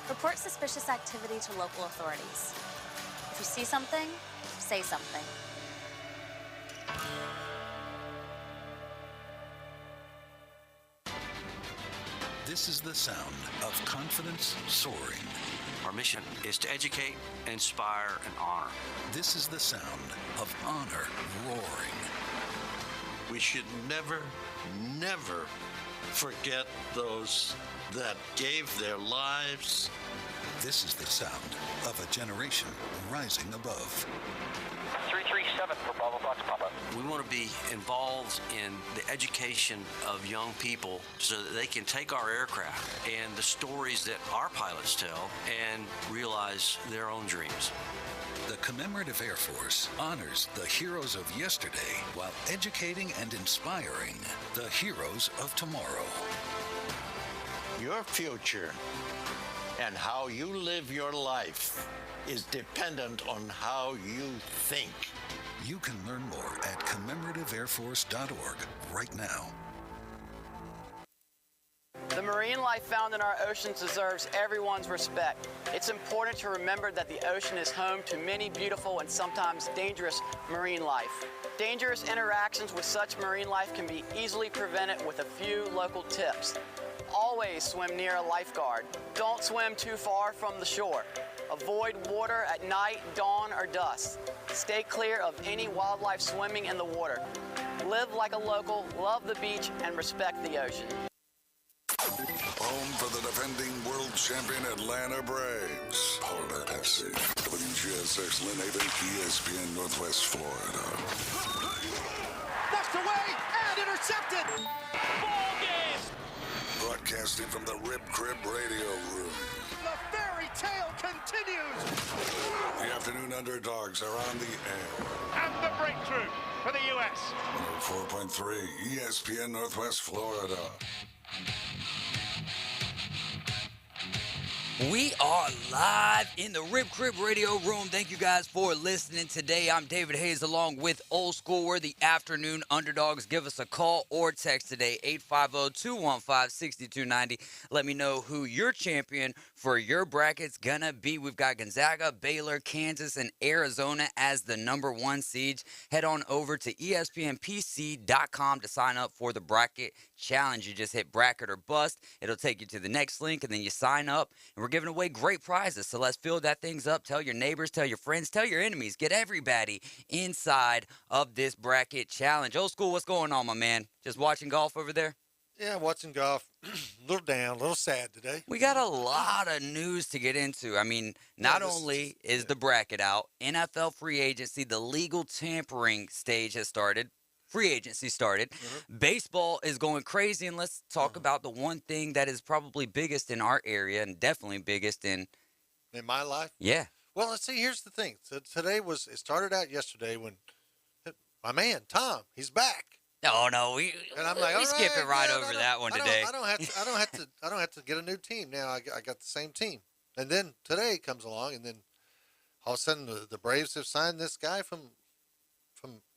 Report suspicious activity to local authorities. If you see something, say something. This is the sound of confidence soaring. Our mission is to educate, inspire, and honor. This is the sound of honor roaring. We should never, never forget those that gave their lives. This is the sound of a generation rising above. 337 for Bravo Fox Papa. We want to be involved in the education of young people so that they can take our aircraft and the stories that our pilots tell and realize their own dreams. The Commemorative Air Force honors the heroes of yesterday while educating and inspiring the heroes of tomorrow. Your future and how you live your life is dependent on how you think. You can learn more at commemorativeairforce.org right now. The marine life found in our oceans deserves everyone's respect. It's important to remember that the ocean is home to many beautiful and sometimes dangerous marine life. Dangerous interactions with such marine life can be easily prevented with a few local tips. Always swim near a lifeguard. Don't swim too far from the shore. Avoid water at night, dawn, or dusk. Stay clear of any wildlife swimming in the water. Live like a local, love the beach, and respect the ocean. Home for the defending world champion Atlanta Braves. Powered by Pepsi. WGSX Lynn Haven, ESPN Northwest Florida. Knocked away and intercepted. Ball game. Broadcasting from the Rib Crib Radio Room. The fairy tale continues. The Afternoon Underdogs are on the air. And the breakthrough for the U.S. 4.3 ESPN Northwest Florida. We are live in the Rib Crib Radio Room. Thank you guys for listening today. I'm David Hayes along with Old School. We're the Afternoon Underdogs. Give us a call or text today, 850-215-6290. Let me know who your champion for your bracket's gonna be. We've got Gonzaga, Baylor, Kansas, and Arizona as the number one seeds. Head on over to ESPNPC.com to sign up for the bracket challenge. You just hit bracket or bust. It'll take you to the next link, and then you sign up. And we're giving away great prizes, so let's fill that things up. Tell your neighbors, tell your friends, tell your enemies. Get everybody inside of this bracket challenge. Old School, what's going on, my man? Just watching golf over there? Yeah, watching golf. A little down, a little sad today. We got a lot of news to get into. I mean, not only is the bracket out, NFL free agency, the legal tampering stage has started. Free agency started. Baseball is going crazy, and let's talk about the one thing that is probably biggest in our area and definitely biggest in my life. Yeah. Well, let's see. Here's the thing. So today it started out yesterday when my man Tom, he's back. Oh no, we skip it right over that one today. I don't have to get a new team now. I got the same team, and then today comes along, and then all of a sudden the Braves have signed this guy from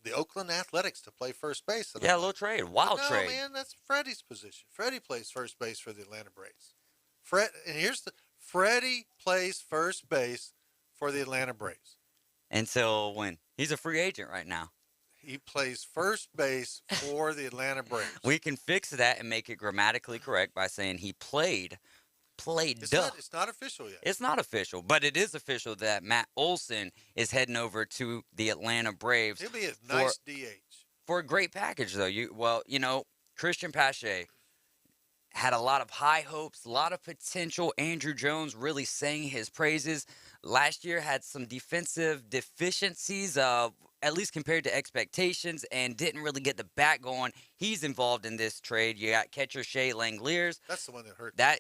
the Oakland Athletics to play first base. Yeah, a little trade, wild trade. No, man, that's Freddie's position. Freddie plays first base for the Atlanta Braves. Freddie plays first base for the Atlanta Braves. Until when? He's a free agent right now. He plays first base for the Atlanta Braves. We can fix that and make it grammatically correct by saying he played. It's not official yet. It's not official, but it is official that Matt Olson is heading over to the Atlanta Braves. He'll be a nice DH. For a great package, though. Christian Pache had a lot of high hopes, a lot of potential. Andrew Jones really sang his praises. Last year had some defensive deficiencies, at least compared to expectations, and didn't really get the bat going. He's involved in this trade. You got catcher Shea Langeliers. That's the one that hurt. That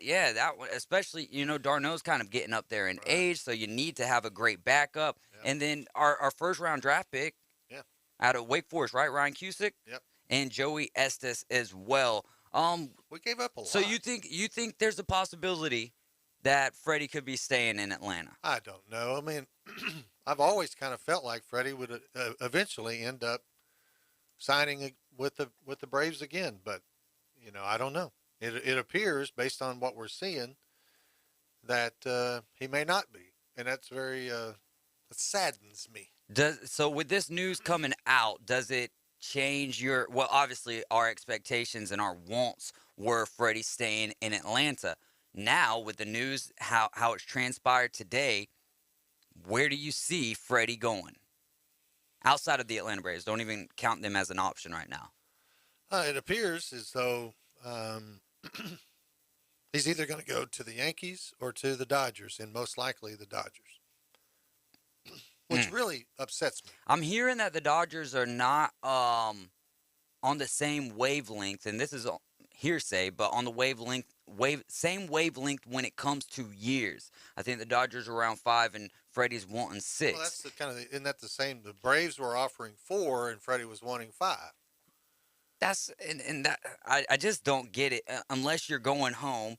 one, especially, Darno's kind of getting up there in age, so you need to have a great backup. Yeah. And then our first-round draft pick out of Wake Forest, right, Ryan Cusick? Yep. And Joey Estes as well. We gave up a lot. So you think there's a possibility that Freddie could be staying in Atlanta? I don't know. I mean, I've always kind of felt like Freddie would eventually end up signing with the Braves again, but I don't know. It appears, based on what we're seeing, that he may not be, and that's very that saddens me. So with this news coming out, does it change your, well, obviously our expectations and our wants were Freddie staying in Atlanta. Now with the news, how it's transpired today, where do you see Freddie going? Outside of the Atlanta Braves, don't even count them as an option right now. It appears as though he's either going to go to the Yankees or to the Dodgers, and most likely the Dodgers, which really upsets me. I'm hearing that the Dodgers are not on the same wavelength, and this is hearsay, but on the same wavelength when it comes to years. I think the Dodgers are around 5 and Freddie's wanting 6. Well, that's the kind of isn't that the same? The Braves were offering 4 and Freddie was wanting 5. That's and that I just don't get it unless you're going home.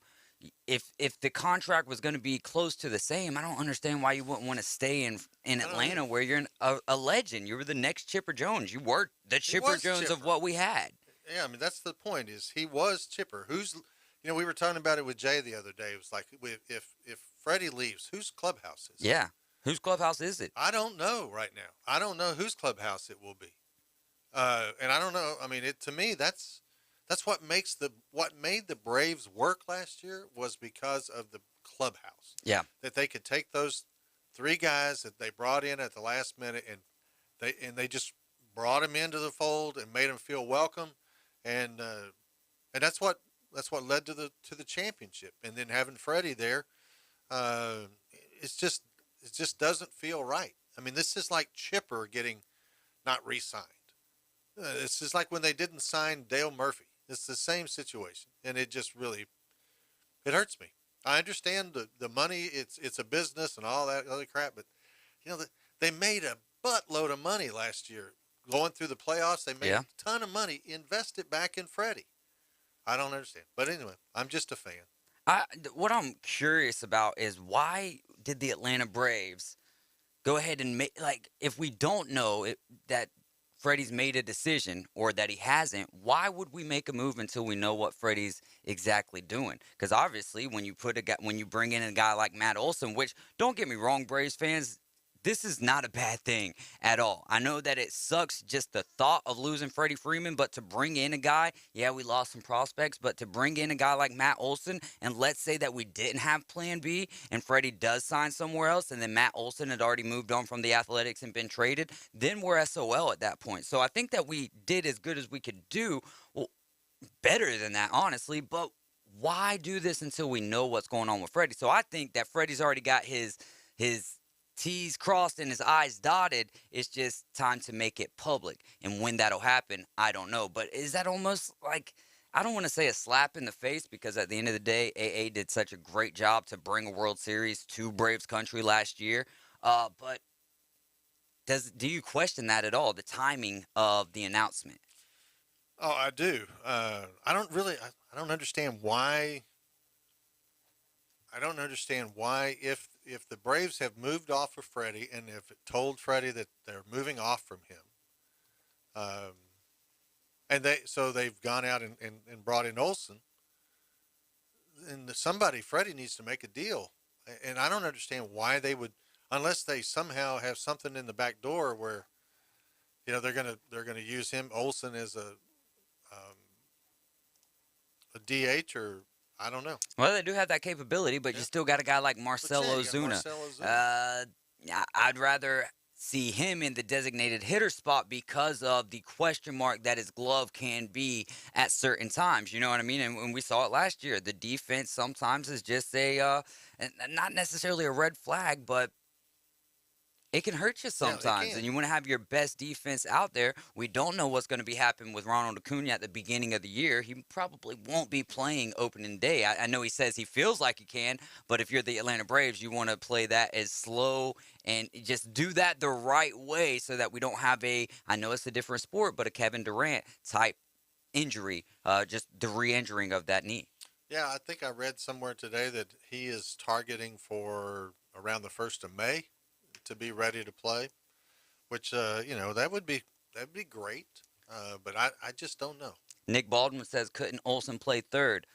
If the contract was going to be close to the same, I don't understand why you wouldn't want to stay in Atlanta where you're a legend. You were the next Chipper Jones. You were the Chipper Jones of what we had. Yeah, I mean that's the point. Is he was Chipper? We were talking about it with Jay the other day. It was like if Freddie leaves, whose clubhouse is it? Yeah, whose clubhouse is it? I don't know right now. I don't know whose clubhouse it will be, and I don't know. I mean, to me that's what made the Braves work last year was because of the clubhouse. Yeah, that they could take those 3 guys that they brought in at the last minute and they just brought them into the fold and made them feel welcome, and that's what led to the championship. And then having Freddie there, it just doesn't feel right. I mean, this is like Chipper getting not re-signed. It's just like when they didn't sign Dale Murphy. It's the same situation, and it just really it hurts me. I understand the money. It's a business and all that other crap, but they made a buttload of money last year going through the playoffs. They made a ton of money. Invest it back in Freddie. I don't understand, but anyway, I'm just a fan. What I'm curious about is why did the Atlanta Braves go ahead and make, like, if we don't know that Freddie's made a decision or that he hasn't, why would we make a move until we know what Freddie's exactly doing? Because obviously when you bring in a guy like Matt Olson, which, don't get me wrong, Braves fans, this is not a bad thing at all. I know that it sucks just the thought of losing Freddie Freeman, but to bring in a guy, yeah, we lost some prospects, but to bring in a guy like Matt Olson, and let's say that we didn't have plan B and Freddie does sign somewhere else, and then Matt Olson had already moved on from the Athletics and been traded, then we're SOL at that point. So I think that we did as good as we could do, well, better than that, honestly, but why do this until we know what's going on with Freddie? So I think that Freddie's already got his T's crossed and his I's dotted. It's just time to make it public. And when that'll happen, I don't know. But is that almost like, I don't want to say a slap in the face, because at the end of the day, AA did such a great job to bring a World Series to Braves country last year. But do you question that at all, the timing of the announcement? Oh, I do. I don't understand why. I don't understand why, if the Braves have moved off of Freddie and have told Freddie that they're moving off from him, and they've gone out and brought in Olson, and Freddie needs to make a deal, and I don't understand why they would, unless they somehow have something in the back door where, they're gonna use Olson as a DH, or I don't know. Well, they do have that capability, but you still got a guy like Marcell Ozuna. I'd rather see him in the designated hitter spot because of the question mark that his glove can be at certain times. You know what I mean? And when we saw it last year, the defense sometimes is just not necessarily a red flag, but it can hurt you sometimes, and you want to have your best defense out there. We don't know what's going to be happening with Ronald Acuna at the beginning of the year. He probably won't be playing opening day. I know he says he feels like he can, but if you're the Atlanta Braves, you want to play that as slow and just do that the right way so that we don't have I know it's a different sport, but a Kevin Durant type injury, just the re-injuring of that knee. Yeah, I think I read somewhere today that he is targeting for around the 1st of May. To be ready to play, which that would be great, but I just don't know. Nick Baldwin says, couldn't Olson play third?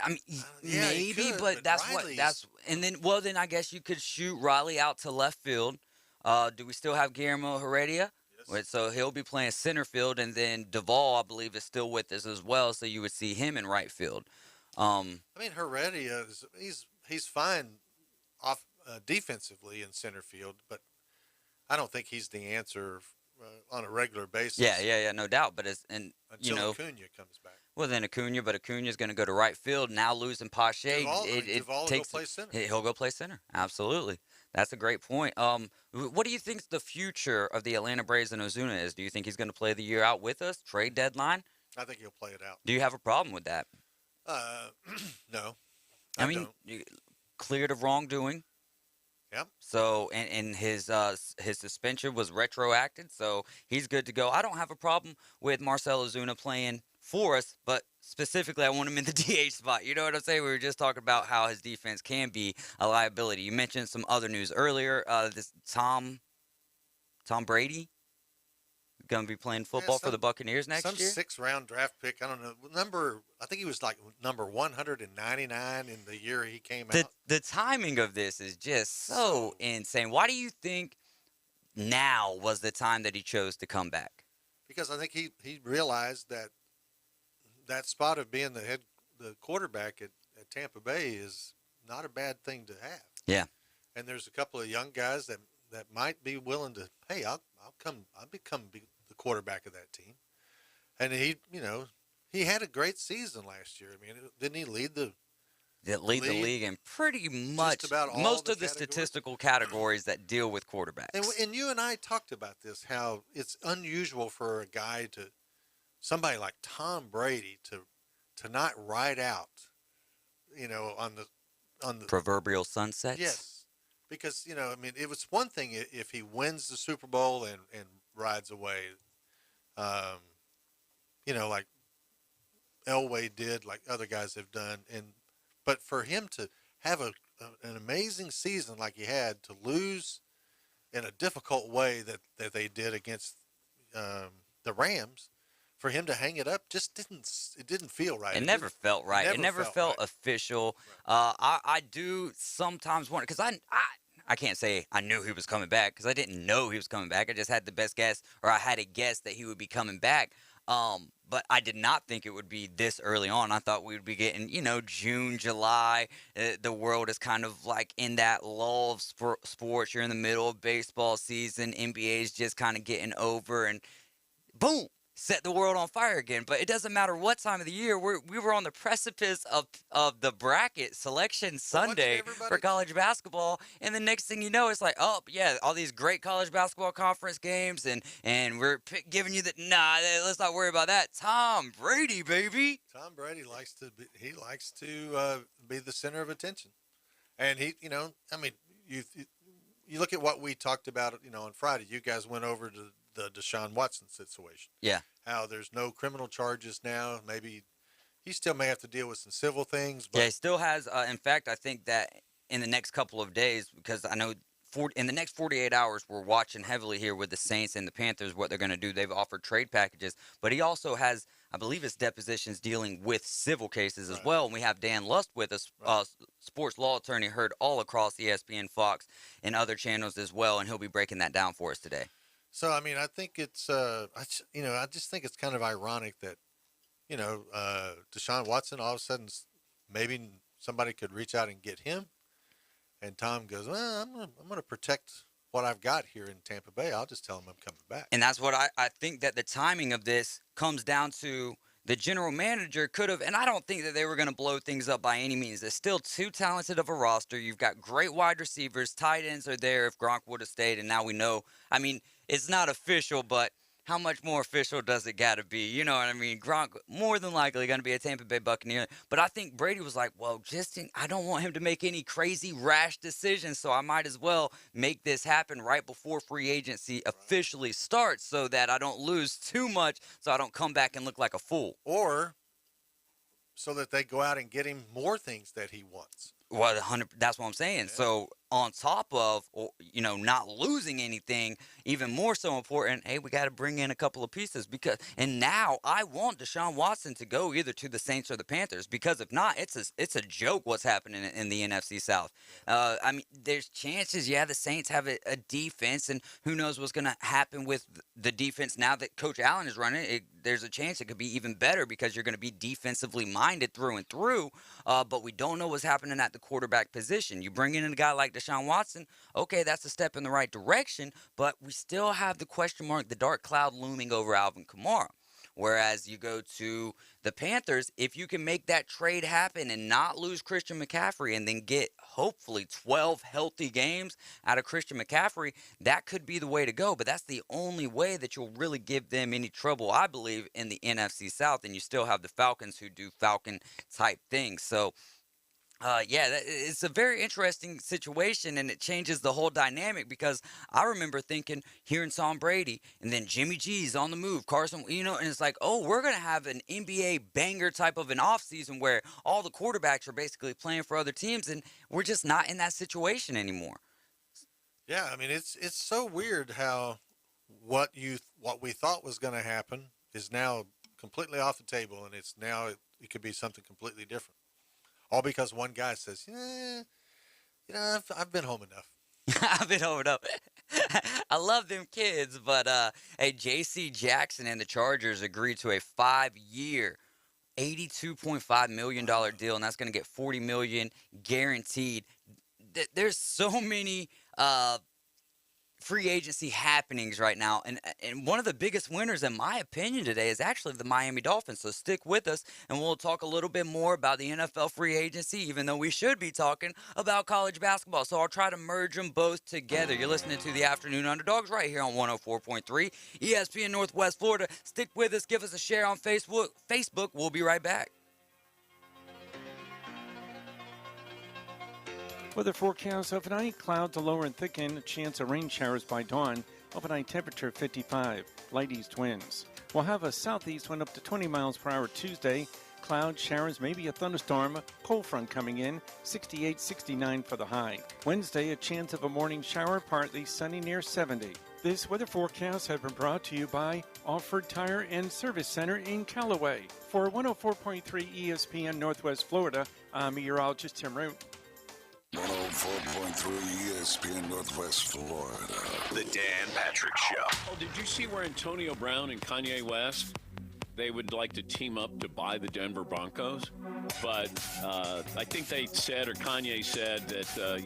I mean, Yeah, he maybe, could, but that's Riley's- and then I guess you could shoot Riley out to left field. Do we still have Guillermo Heredia? Yes. So he'll be playing center field, and then Duvall, I believe, is still with us as well. So you would see him in right field. I mean, Heredia he's fine off defensively in center field, but I don't think he's the answer on a regular basis. Yeah, no doubt. But Until Acuna comes back. Well, then Acuna, but Acuna's going to go to right field. Now losing Pache, Duvall will go play center. He'll go play center. Absolutely. That's a great point. What do you think the future of the Atlanta Braves and Ozuna is? Do you think he's going to play the year out with us? Trade deadline? I think he'll play it out. Do you have a problem with that? No. I mean, cleared of wrongdoing. Yep. So, and his suspension was retroacted, so he's good to go. I don't have a problem with Marcell Ozuna playing for us, but specifically, I want him in the DH spot. You know what I'm saying? We were just talking about how his defense can be a liability. You mentioned some other news earlier. This Tom Brady going to be playing football for the Buccaneers next year. Some 6th-round draft pick. I don't know. I think he was like number 199 in the year he came out. The timing of this is just so insane. Why do you think now was the time that he chose to come back? Because I think he realized that spot of being the quarterback at Tampa Bay is not a bad thing to have. Yeah. And there's a couple of young guys that might be willing to, hey, I'll become the quarterback of that team. And he had a great season last year. I mean, didn't he lead the league in pretty much most of the statistical categories that deal with quarterbacks? And you and I talked about this, how it's unusual for a guy somebody like Tom Brady to not ride out, on the proverbial sunsets. Yes, because I mean, it was one thing if he wins the Super Bowl and rides away, like Elway did, like other guys have done, but for him to have an amazing season like he had, to lose in a difficult way that they did against the Rams. For him to hang it up just didn't feel right. It never felt right. It never felt right. Official. Right. I do sometimes wonder, because I can't say I knew he was coming back, because I didn't know he was coming back. I just had the best guess, or I had a guess that he would be coming back. But I did not think it would be this early on. I thought we would be getting, June, July. The world is kind of like in that lull of sports. You're in the middle of baseball season. NBA is just kind of getting over, and boom, set the world on fire again. But it doesn't matter what time of the year. We were on the precipice of the bracket selection Sunday for college basketball, and the next thing you know, it's like, oh yeah, all these great college basketball conference games, and we're giving you let's not worry about that. Tom Brady, baby. Tom Brady likes to be the center of attention, and I mean, you look at what we talked about, on Friday. You guys went over to the Deshaun Watson situation. Yeah. How there's no criminal charges now. Maybe he still may have to deal with some civil things. But yeah, he still has. In fact, I think that in the next couple of days, because I know in the next 48 hours, we're watching heavily here with the Saints and the Panthers, what they're going to do. They've offered trade packages, but he also has, I believe, his depositions dealing with civil cases as well. And we have Dan Lust with us, sports law attorney, heard all across ESPN, Fox, and other channels as well, and he'll be breaking that down for us today. So, I mean, I think it's, I just think it's kind of ironic that, Deshaun Watson, all of a sudden, maybe somebody could reach out and get him. And Tom goes, well, I'm going to protect what I've got here in Tampa Bay. I'll just tell him I'm coming back. And that's what I think that the timing of this comes down to. The general manager could have, and I don't think that they were going to blow things up by any means. They're still too talented of a roster. You've got great wide receivers. Tight ends are there if Gronk would have stayed, and now we know. I mean, it's not official, but how much more official does it got to be? You know what I mean? Gronk more than likely going to be a Tampa Bay Buccaneer. But I think Brady was like, well, I don't want him to make any crazy rash decisions, so I might as well make this happen right before free agency officially starts so that I don't lose too much, so I don't come back and look like a fool. Or so that they go out and get him more things that he wants. Well, that's what I'm saying. Yeah. So on top of, not losing anything, even more so important, hey, we got to bring in a couple of pieces and now I want Deshaun Watson to go either to the Saints or the Panthers, because if not, it's a joke what's happening in the NFC South. I mean, there's chances, the Saints have a defense, and who knows what's going to happen with the defense now that Coach Allen is running it. There's a chance it could be even better because you're going to be defensively minded through and through, but we don't know what's happening at the quarterback position. You bring in a guy like Deshaun Watson, okay, that's a step in the right direction, but we still have the question mark, the dark cloud looming over Alvin Kamara. Whereas you go to the Panthers, if you can make that trade happen and not lose Christian McCaffrey and then get hopefully 12 healthy games out of Christian McCaffrey, that could be the way to go. But that's the only way that you'll really give them any trouble, I believe, in the NFC South. And you still have the Falcons who do Falcon-type things. So, it's a very interesting situation, and it changes the whole dynamic, because I remember hearing Tom Brady, and then Jimmy G's on the move, Carson, and it's like, oh, we're going to have an NBA banger type of an offseason where all the quarterbacks are basically playing for other teams, and we're just not in that situation anymore. Yeah, I mean, it's so weird how what we thought was going to happen is now completely off the table, and it could be something completely different. All because one guy says, I've been home enough. I've been home enough. I love them kids, but hey, J.C. Jackson and the Chargers agreed to a 5-year, $82.5 million deal, and that's going to get $40 million guaranteed. There's so many free agency happenings right now, and one of the biggest winners, in my opinion, today is actually the Miami Dolphins. So stick with us, and we'll talk a little bit more about the NFL free agency, even though we should be talking about college basketball. So I'll try to merge them both together. You're listening to the Afternoon Underdogs right here on 104.3 ESPN Northwest Florida. Stick with us. Give us a share on Facebook. We'll be right back. Weather forecast overnight, clouds to lower and thicken, a chance of rain showers by dawn, overnight temperature 55, light east winds. We'll have a southeast wind up to 20 miles per hour Tuesday, cloud showers, maybe a thunderstorm, cold front coming in, 68, 69 for the high. Wednesday, a chance of a morning shower, partly sunny near 70. This weather forecast has been brought to you by Alford Tire and Service Center in Callaway. For 104.3 ESPN Northwest Florida, I'm meteorologist Tim Root. 104.3 ESPN Northwest Florida. The Dan Patrick Show. Oh, did you see where Antonio Brown and Kanye West, they would like to team up to buy the Denver Broncos? But I think they said, or Kanye said, that, the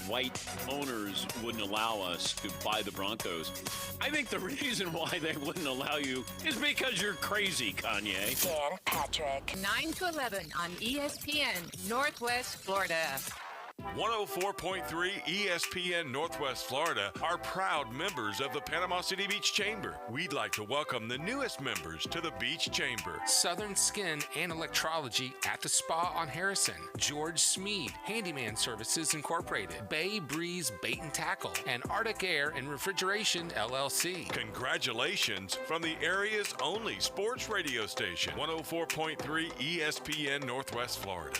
white owners wouldn't allow us to buy the Broncos. I think the reason why they wouldn't allow you is because you're crazy, Kanye. Dan Patrick. 9 to 11 on ESPN Northwest Florida. 104.3 ESPN Northwest Florida are proud members of the Panama City Beach Chamber. We'd like to welcome the newest members to the Beach Chamber. Southern Skin and Electrology at the Spa on Harrison. George Smead, Handyman Services Incorporated. Bay Breeze Bait and Tackle. And Arctic Air and Refrigeration LLC. Congratulations from the area's only sports radio station. 104.3 ESPN Northwest Florida.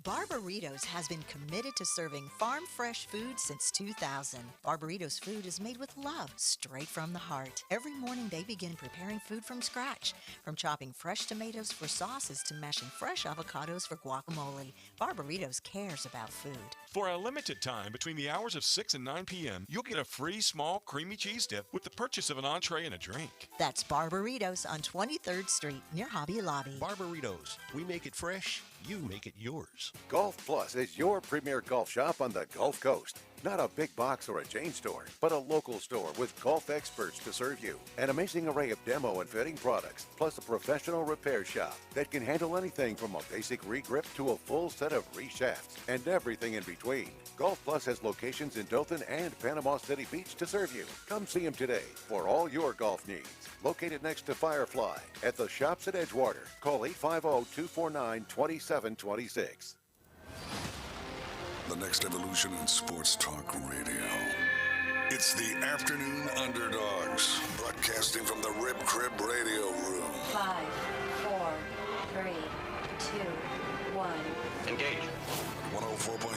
Barbaritos has been committed to serving farm-fresh food since 2000. Barbaritos food is made with love, straight from the heart. Every morning they begin preparing food from scratch, from chopping fresh tomatoes for sauces to mashing fresh avocados for guacamole. Barbaritos cares about food. For a limited time between the hours of 6 and 9 p.m., you'll get a free small creamy cheese dip with the purchase of an entree and a drink. That's Barbaritos on 23rd Street near Hobby Lobby. Barbaritos. We make it fresh. You make it yours. Golf Plus is your premier golf shop on the Gulf Coast. Not a big box or a chain store, but a local store with golf experts to serve you. An amazing array of demo and fitting products, plus a professional repair shop that can handle anything from a basic re-grip to a full set of re-shafts and everything in between. Golf Plus has locations in Dothan and Panama City Beach to serve you. Come see them today for all your golf needs. Located next to Firefly at the shops at Edgewater. Call 850-249-2726. The next evolution in sports talk radio. It's the Afternoon Underdogs, broadcasting from the Rib Crib Radio Room. 5, 4, 3, 2, 1. Engage. 104.3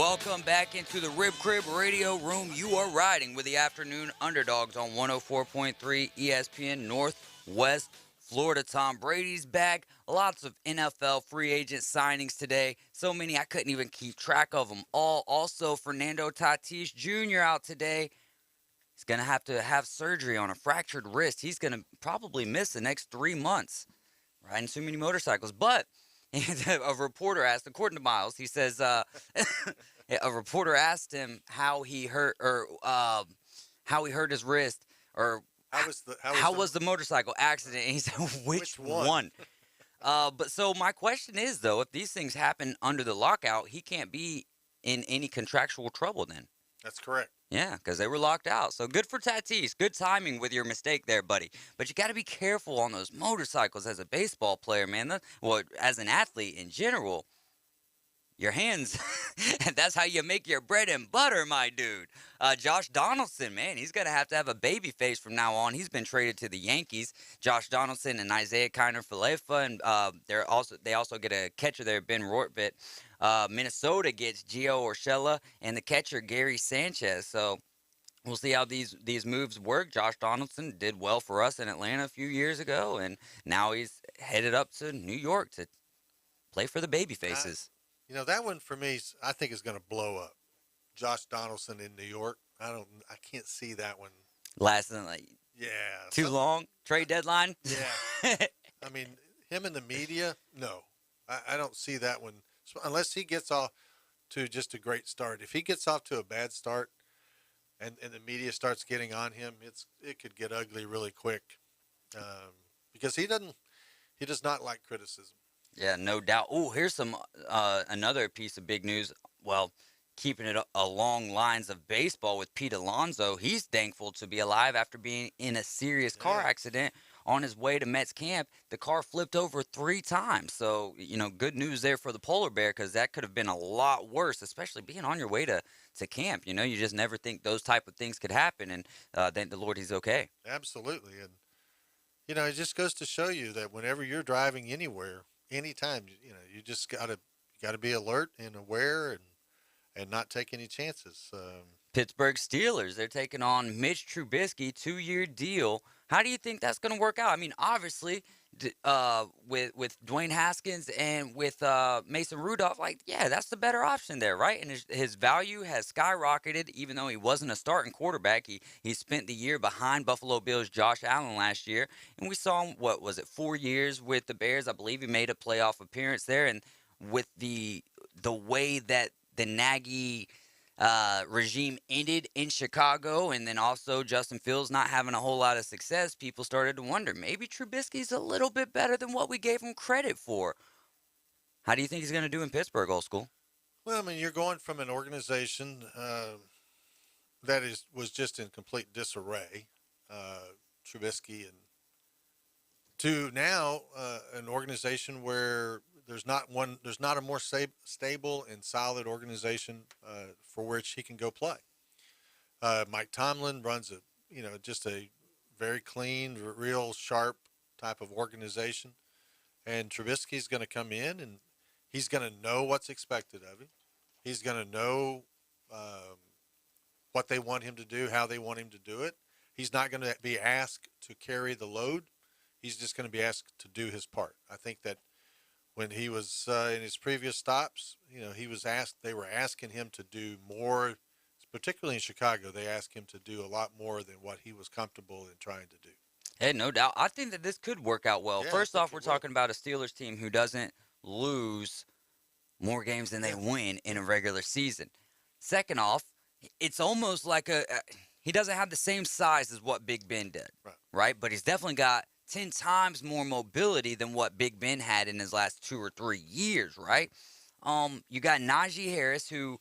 welcome back into the Rib Crib Radio Room. You are riding with the Afternoon Underdogs on 104.3 ESPN Northwest Florida. Tom Brady's back. Lots of NFL free agent signings today. So many I couldn't even keep track of them all. Also, Fernando Tatis Jr. out today. He's going to have surgery on a fractured wrist. He's going to probably miss the next 3 months riding too many motorcycles. But a reporter asked, according to Miles, he says, a reporter asked him how he hurt his wrist, or how was the motorcycle accident, and he said, which one? But so my question is, though, if these things happen under the lockout, he can't be in any contractual trouble then. That's correct. Yeah, because they were locked out. So good for Tatis. Good timing with your mistake there, buddy. But you got to be careful on those motorcycles as a baseball player, man. Well, as an athlete in general, your hands, and that's how you make your bread and butter, my dude. Josh Donaldson, man, he's going to have a baby face from now on. He's been traded to the Yankees. Josh Donaldson and Isaiah Kiner-Falefa, and they also get a catcher there, Ben Rortvedt. Minnesota gets Gio Urshela and the catcher Gary Sanchez. So we'll see how these moves work. Josh Donaldson did well for us in Atlanta a few years ago, and now he's headed up to New York to play for the baby faces. That one for me, I think is going to blow up. Josh Donaldson in New York. I can't see that one lasting too long. Trade deadline. Yeah. I mean, him in the media. No, I don't see that one unless he gets off to just a great start. If he gets off to a bad start, and the media starts getting on him, it could get ugly really quick, because he does not like criticism. Yeah, no doubt. Oh, here's some another piece of big news. Well, keeping it along lines of baseball with Pete Alonso. He's thankful to be alive after being in a serious car accident on his way to Mets camp. The car flipped over 3 times. So, good news there for the polar bear, because that could have been a lot worse, especially being on your way to camp. You just never think those type of things could happen, and thank the Lord he's okay. Absolutely. And, it just goes to show you that whenever you're driving anywhere, anytime, you just gotta be alert and aware and not take any chances. Pittsburgh Steelers, they're taking on Mitch Trubisky, 2-year deal. How do you think that's going to work out? I mean, obviously, with Dwayne Haskins and with Mason Rudolph, that's the better option there, right? And his value has skyrocketed, even though he wasn't a starting quarterback. He spent the year behind Buffalo Bills' Josh Allen last year, and we saw him, 4 years with the Bears? I believe he made a playoff appearance there, and with the way that the Nagy regime ended in Chicago, and then also Justin Fields not having a whole lot of success, people started to wonder, maybe Trubisky's a little bit better than what we gave him credit for. How do you think he's going to do in Pittsburgh, Old School? Well, I mean, you're going from an organization that was just in complete disarray, Trubisky, and to now an organization where there's not a more stable and solid organization for which he can go play. Mike Tomlin runs just a very clean, real sharp type of organization, and Trubisky's going to come in and he's going to know what's expected of him. He's going to know what they want him to do, how they want him to do it. He's not going to be asked to carry the load. He's just going to be asked to do his part. I think that when he was in his previous stops, they were asking him to do more, particularly in Chicago. They asked him to do a lot more than what he was comfortable in trying to do. Hey, no doubt. I think that this could work out well. Yeah, First off, we're talking about a Steelers team who doesn't lose more games than they win in a regular season. Second off, it's almost like he doesn't have the same size as what Big Ben did, right? But he's definitely got 10 times more mobility than what Big Ben had in his last 2 or 3 years, right? You got Najee Harris, who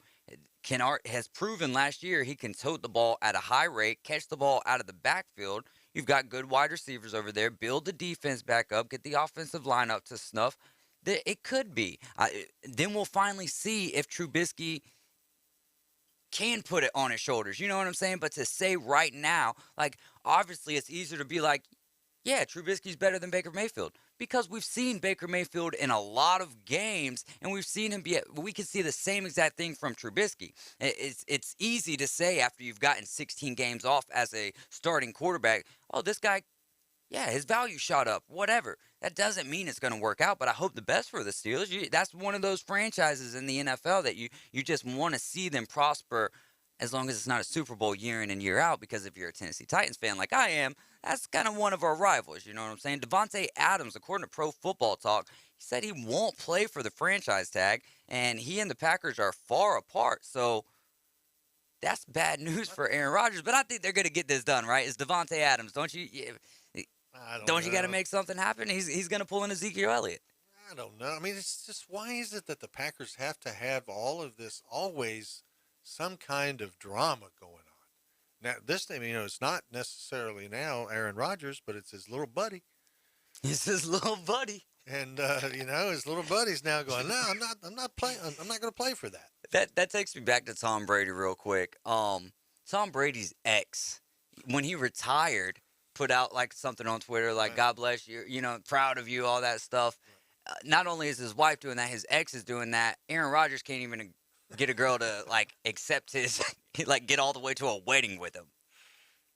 has proven last year he can tote the ball at a high rate, catch the ball out of the backfield. You've got good wide receivers over there. Build the defense back up. Get the offensive line up to snuff. It could be. Then we'll finally see if Trubisky can put it on his shoulders. You know what I'm saying? But to say right now, obviously it's easier to be like, yeah, Trubisky's better than Baker Mayfield. because we've seen Baker Mayfield in a lot of games, and we've seen him we can see the same exact thing from Trubisky. It's easy to say after you've gotten 16 games off as a starting quarterback, oh, this guy, yeah, his value shot up, whatever. That doesn't mean it's going to work out, but I hope the best for the Steelers. That's one of those franchises in the NFL that you just want to see them prosper as long as it's not a Super Bowl year in and year out, because if you're a Tennessee Titans fan like I am, that's kind of one of our rivals, you know what I'm saying? Devontae Adams, according to Pro Football Talk, he said he won't play for the franchise tag, and he and the Packers are far apart, so that's bad news for Aaron Rodgers, but I think they're going to get this done, right? It's Devontae Adams, don't you? Don't you got to make something happen? He's going to pull in Ezekiel Elliott. I don't know. I mean, it's just, why is it that the Packers have to have all of this, always some kind of drama going on? Now, this time, it's not necessarily now Aaron Rodgers, but it's his little buddy. It's his little buddy. And, his little buddy's now going, no, I'm not playing. I'm not going to play for that. That takes me back to Tom Brady real quick. Tom Brady's ex, when he retired, put out like something on Twitter, like, right, God bless you, proud of you, all that stuff. Not only is his wife doing that, his ex is doing that. Aaron Rodgers can't even get a girl to, like, accept his, like, get all the way to a wedding with him.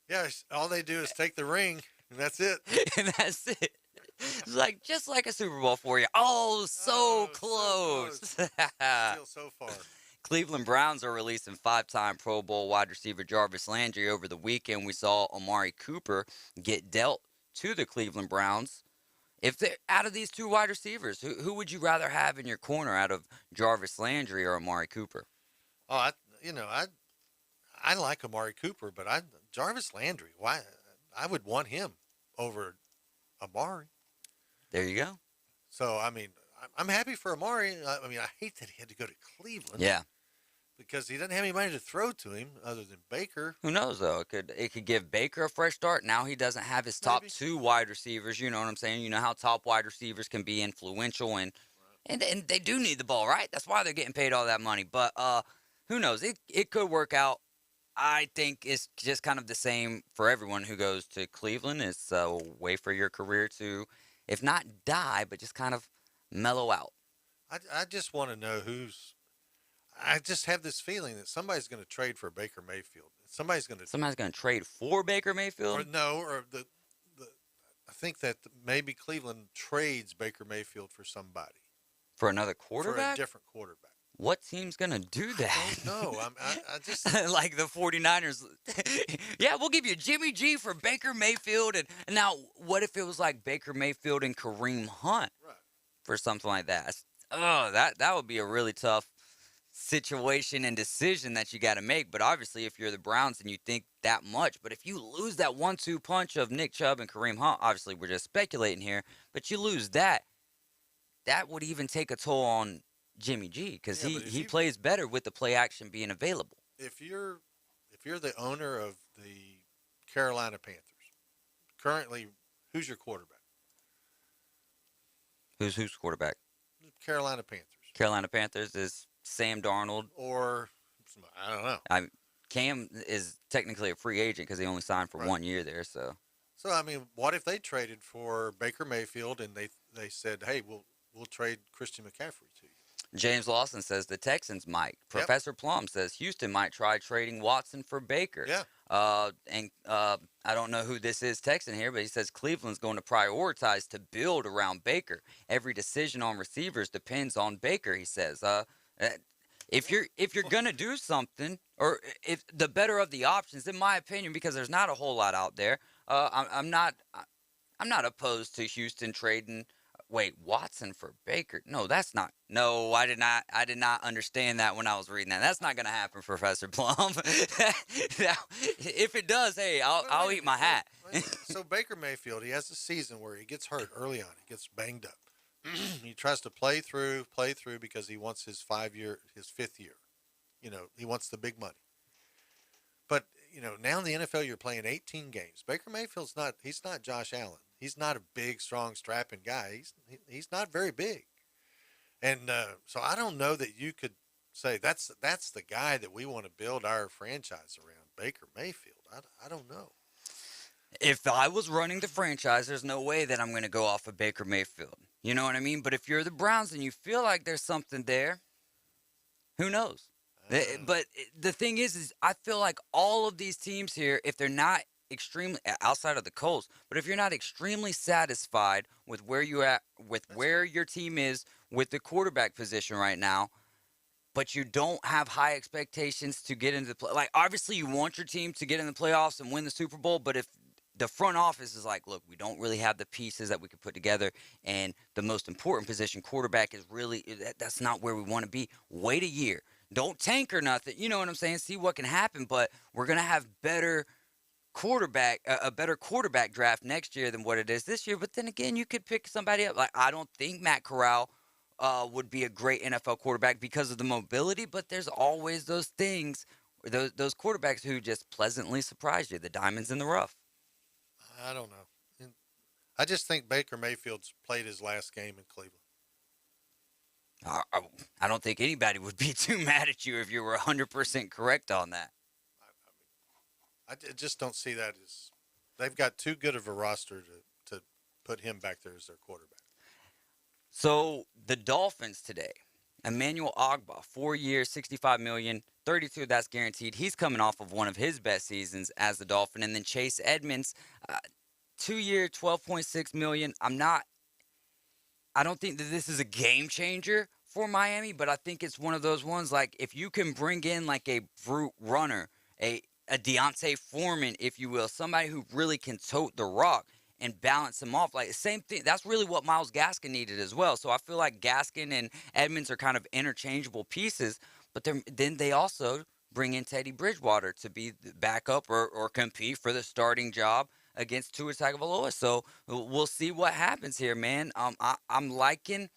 Yeah, all they do is take the ring, and that's it. And that's it. It's like, just like a Super Bowl for you. Oh, so close. So close. Still so far. Cleveland Browns are releasing 5-time Pro Bowl wide receiver Jarvis Landry. Over the weekend, we saw Amari Cooper get dealt to the Cleveland Browns. If they're out of these two wide receivers, who would you rather have in your corner out of Jarvis Landry or Amari Cooper? Oh, I like Amari Cooper, but Jarvis Landry, why? I would want him over Amari. There you go. So, I mean, I'm happy for Amari. I mean, I hate that he had to go to Cleveland. Yeah. Because he doesn't have anybody to throw to him other than Baker. Who knows, though? It could give Baker a fresh start. Now he doesn't have his top two wide receivers. You know what I'm saying? You know how top wide receivers can be influential, and they do need the ball, right? That's why they're getting paid all that money. But who knows? It could work out. I think it's just kind of the same for everyone who goes to Cleveland. It's a way for your career to, if not die, but just kind of mellow out. I just want to know I just have this feeling that somebody's going to trade for Baker Mayfield. Somebody's going to trade for Baker Mayfield? I think that maybe Cleveland trades Baker Mayfield for somebody. For another quarterback? For a different quarterback. What team's going to do that? No, I just... like the 49ers. Yeah, we'll give you Jimmy G for Baker Mayfield. And now, what if it was like Baker Mayfield and Kareem Hunt for something like that? Oh, that would be a really tough situation and decision that you got to make. But obviously, if you're the Browns and you think that much, but if you lose that 1-2 punch of Nick Chubb and Kareem Hunt, obviously we're just speculating here, but you lose that would even take a toll on Jimmy G, because he plays better with the play action being available. If you're the owner of the Carolina Panthers, currently, who's your quarterback? Who's quarterback? Carolina Panthers. Carolina Panthers is Sam Darnold. Or, I don't know. Cam is technically a free agent because he only signed for 1 year there. So, I mean, what if they traded for Baker Mayfield and they said, hey, we'll trade Christian McCaffrey to you? James Lawson says the Texans might. Professor Plum says Houston might try trading Watson for Baker. Yeah. I don't know who this is texting here, but he says Cleveland's going to prioritize to build around Baker. Every decision on receivers depends on Baker, he says. If you're gonna do something, or if the better of the options, in my opinion, because there's not a whole lot out there, I'm not opposed to Houston trading. Wait, Watson for Baker? No, that's not. No, I did not understand that when I was reading that. That's not gonna happen, Professor Plum. Now, if it does, hey, I'll eat my hat. So Baker Mayfield, he has a season where he gets hurt early on. He gets banged up. He tries to play through because he wants his 5th year. He wants the big money. But, now in the NFL, you're playing 18 games. Baker Mayfield's he's not Josh Allen. He's not a big, strong, strapping guy. He's not very big. And so I don't know that you could say that's the guy that we want to build our franchise around, Baker Mayfield. I don't know. If I was running the franchise, there's no way that I'm going to go off of Baker Mayfield. You know what I mean? But if you're the Browns and you feel like there's something there, who knows? But the thing is I feel like all of these teams here, if they're not extremely outside of the Colts, but if you're not extremely satisfied with where you're at, with where your team is with the quarterback position right now, but you don't have high expectations to get into the play. Like, obviously, you want your team to get in the playoffs and win the Super Bowl, but if the front office is like, look, we don't really have the pieces that we could put together, and the most important position, quarterback, is really that's not where we want to be. Wait a year. Don't tank or nothing. You know what I'm saying? See what can happen, but we're going to have better a better quarterback draft next year than what it is this year. But then again, you could pick somebody up. Like, I don't think Matt Corral would be a great NFL quarterback because of the mobility, but there's always those things, those quarterbacks who just pleasantly surprise you, the diamonds in the rough. I don't know. I just think Baker Mayfield's played his last game in Cleveland. I don't think anybody would be too mad at you if you were 100% correct on that. I just don't see that as they've got too good of a roster to put him back there as their quarterback. So the Dolphins today, Emmanuel Ogbah, 4 years, $65 million, 32 that's guaranteed. He's coming off of one of his best seasons as the Dolphin. And then Chase Edmonds, 2 year, $12.6 million. I don't think that this is a game changer for Miami, but I think it's one of those ones, like, if you can bring in like a brute runner, a Deontay Foreman, if you will, somebody who really can tote the rock and balance him off. Like, the same thing. That's really what Myles Gaskin needed as well. So I feel like Gaskin and Edmonds are kind of interchangeable pieces, but then they also bring in Teddy Bridgewater to be the backup or compete for the starting job against Tua Tagovailoa. So we'll see what happens here, man. I'm liking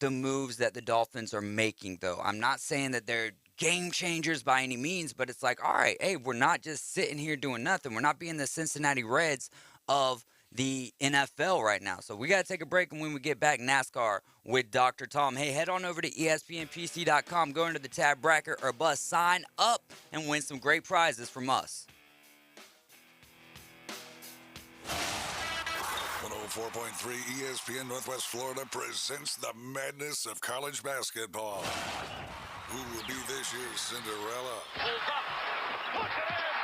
the moves that the Dolphins are making, though. I'm not saying that they're game changers by any means, but it's like, all right, hey, we're not just sitting here doing nothing. We're not being the Cincinnati Reds of the NFL right now. So we got to take a break, and when we get back, NASCAR with Dr. Tom. Hey, head on over to ESPNPC.com, go into the tab bracket or bust, sign up, and win some great prizes from us. 104.3 ESPN Northwest Florida presents the madness of college basketball. Who will be this year's Cinderella?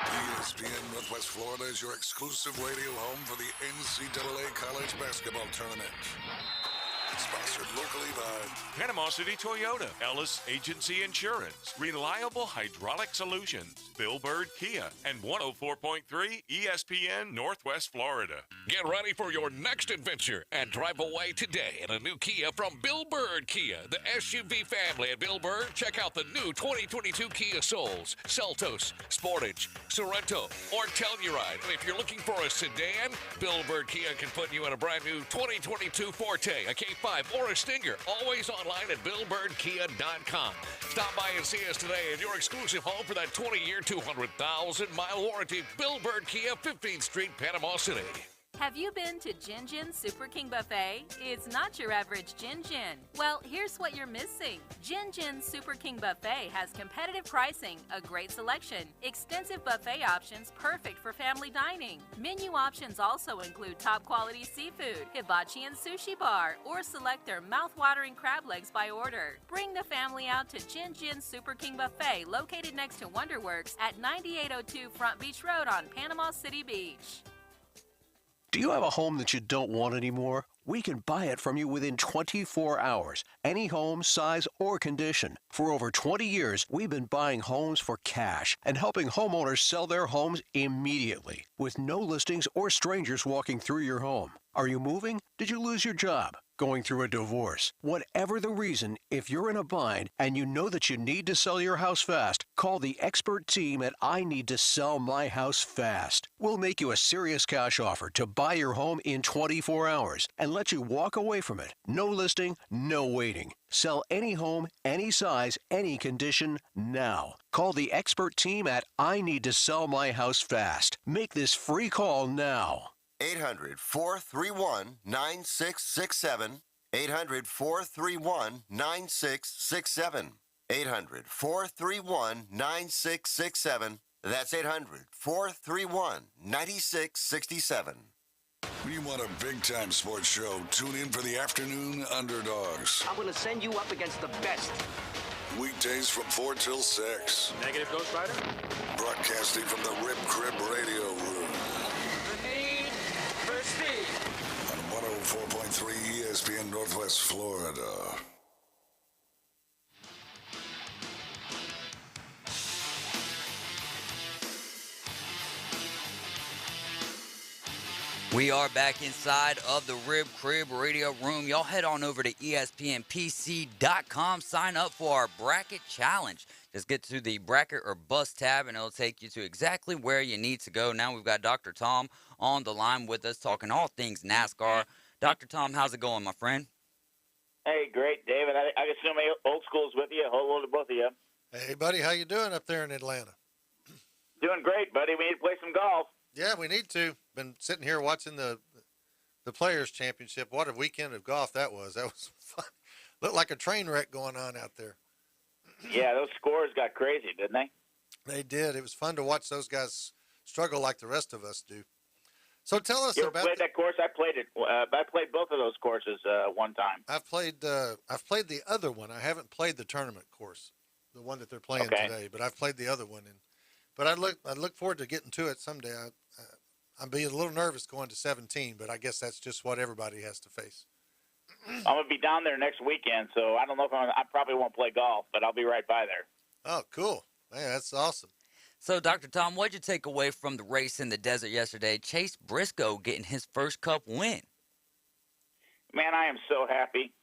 ESPN Northwest Florida is your exclusive radio home for the NCAA College Basketball Tournament. Sponsored locally by Panama City Toyota, Ellis Agency Insurance, Reliable Hydraulic Solutions, Bill Bird Kia, and 104.3 ESPN Northwest Florida. Get ready for your next adventure and drive away today in a new Kia from Bill Bird Kia, the SUV family at Bill Bird. Check out the new 2022 Kia Souls, Seltos, Sportage, Sorento, or Telluride. And if you're looking for a sedan, Bill Bird Kia can put you in a brand new 2022 Forte, a K5, or a Stinger. Always online at BillBirdKia.com. Stop by and see us today at your exclusive home for that 20-year, 200,000-mile warranty. Bill Bird Kia, 15th Street, Panama City. Have you been to Gin Gin Super King Buffet? It's not your average Gin Gin. Well, here's what you're missing. Gin Gin Super King Buffet has competitive pricing, a great selection, extensive buffet options perfect for family dining. Menu options also include top quality seafood, hibachi and sushi bar, or select their mouth-watering crab legs by order. Bring the family out to Gin Gin Super King Buffet, located next to Wonderworks at 9802 Front Beach Road on Panama City Beach. Do you have a home that you don't want anymore? We can buy it from you within 24 hours. Any home, size, or condition. For over 20 years, we've been buying homes for cash and helping homeowners sell their homes immediately with no listings or strangers walking through your home. Are you moving? Did you lose your job? Going through a divorce? Whatever the reason, if you're in a bind and you know that you need to sell your house fast, call the expert team at I Need to Sell My House Fast. We'll make you a serious cash offer to buy your home in 24 hours and let you walk away from it. No listing, no waiting. Sell any home, any size, any condition, now. Call the expert team at I Need to Sell My House Fast. Make this free call now. 800-431-9667. 800-431-9667. 800-431-9667. That's 800-431-9667. When you want a big-time sports show, tune in for the Afternoon Underdogs. I'm going to send you up against the best. Weekdays from 4 till 6. Negative, Ghost Rider. Broadcasting from the Rib Crib Radio Room. The need for speed. On 104.3 ESPN Northwest Florida. We are back inside of the Rib Crib Radio Room. Y'all head on over to ESPNPC.com. Sign up for our bracket challenge. Just get to the bracket or bus tab, and it'll take you to exactly where you need to go. Now we've got Dr. Tom on the line with us, talking all things NASCAR. Dr. Tom, how's it going, my friend? Hey, great, David. I assume old school's with you. Hello to both of you. Hey, buddy, how you doing up there in Atlanta? Doing great, buddy. We need to play some golf. Yeah, we need to. Been sitting here watching the Players' Championship. What a weekend of golf that was. That was fun. Looked like a train wreck going on out there. Yeah, those scores got crazy, didn't they? They did. It was fun to watch those guys struggle like the rest of us do. So tell us you about played that course. I played it. I played both of those courses one time. I've played the other one. I haven't played the tournament course, the one that they're playing today. But I've played the other one. But I look forward to getting to it someday. I'm being a little nervous going to 17, but I guess that's just what everybody has to face. I'm gonna be down there next weekend, so I don't know if I probably won't play golf, but I'll be right by there. Oh, cool! Man, that's awesome. So, Dr. Tom, what did you take away from the race in the desert yesterday? Chase Briscoe getting his first Cup win. Man, I am so happy.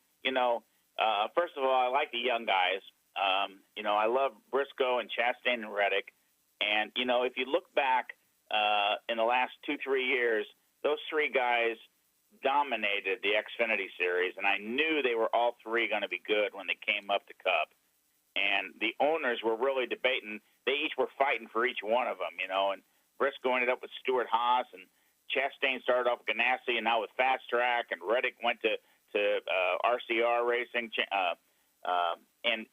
First of all, I like the young guys. I love Briscoe and Chastain and Reddick. And, if you look back in the last 2-3 years, those three guys dominated the Xfinity Series, and I knew they were all three going to be good when they came up to Cup. And the owners were really debating. They each were fighting for each one of them, and Briscoe ended up with Stuart Haas, and Chastain started off with Ganassi and now with Fast Track, and Reddick went to RCR Racing. And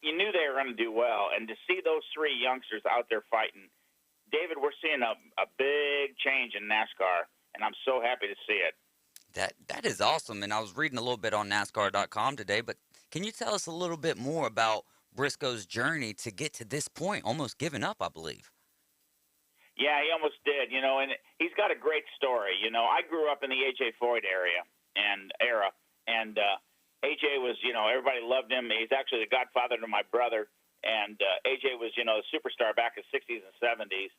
you knew they were going to do well. And to see those three youngsters out there fighting, David, we're seeing a big change in NASCAR, and I'm so happy to see it. That is awesome. And I was reading a little bit on NASCAR.com today, but can you tell us a little bit more about Briscoe's journey to get to this point, almost giving up, I believe? Yeah, he almost did, and he's got a great story. I grew up in the A.J. Foyt era, and A.J. was, everybody loved him. He's actually the godfather to my brother, and A.J. was, a superstar back in the 60s and 70s.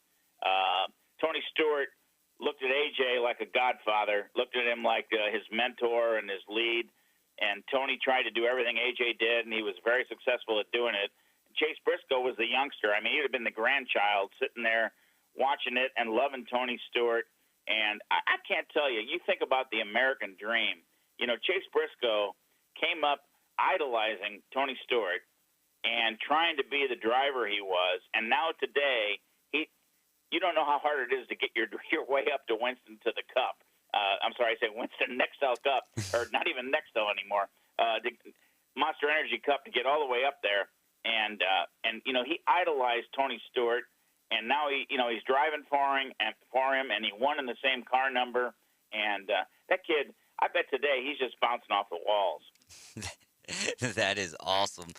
Tony Stewart looked at A.J. like a godfather, looked at him like his mentor and his lead, and Tony tried to do everything A.J. did, and he was very successful at doing it. Chase Briscoe was the youngster. I mean, he'd have been the grandchild sitting there watching it and loving Tony Stewart. And I can't tell you, you think about the American dream. Chase Briscoe came up idolizing Tony Stewart and trying to be the driver he was. And now today, you don't know how hard it is to get your way up to Winston to the Cup. I'm sorry, I said Winston Nextel Cup, or not even Nextel anymore. The Monster Energy Cup to get all the way up there. And he idolized Tony Stewart, and now he's driving for him, and he won in the same car number. And that kid, I bet today he's just bouncing off the walls. That is awesome.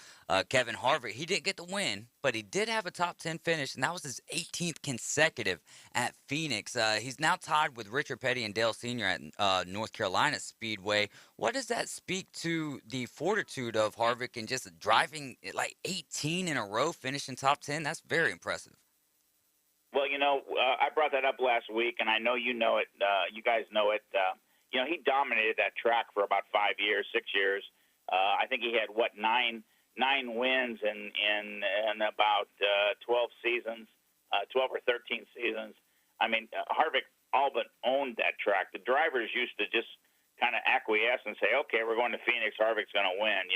Kevin Harvick, he didn't get the win, but he did have a top 10 finish, and that was his 18th consecutive at Phoenix. He's now tied with Richard Petty and Dale Sr. at North Carolina Speedway. What does that speak to the fortitude of Harvick and just driving like 18 in a row, finishing top 10? That's very impressive. Well, I brought that up last week, and I know you know it. You guys know it. He dominated that track for about 6 years. I think he had, 9 wins in about 12 seasons, 12 or 13 seasons. I mean, Harvick all but owned that track. The drivers used to just kind of acquiesce and say, okay, we're going to Phoenix, Harvick's going to win,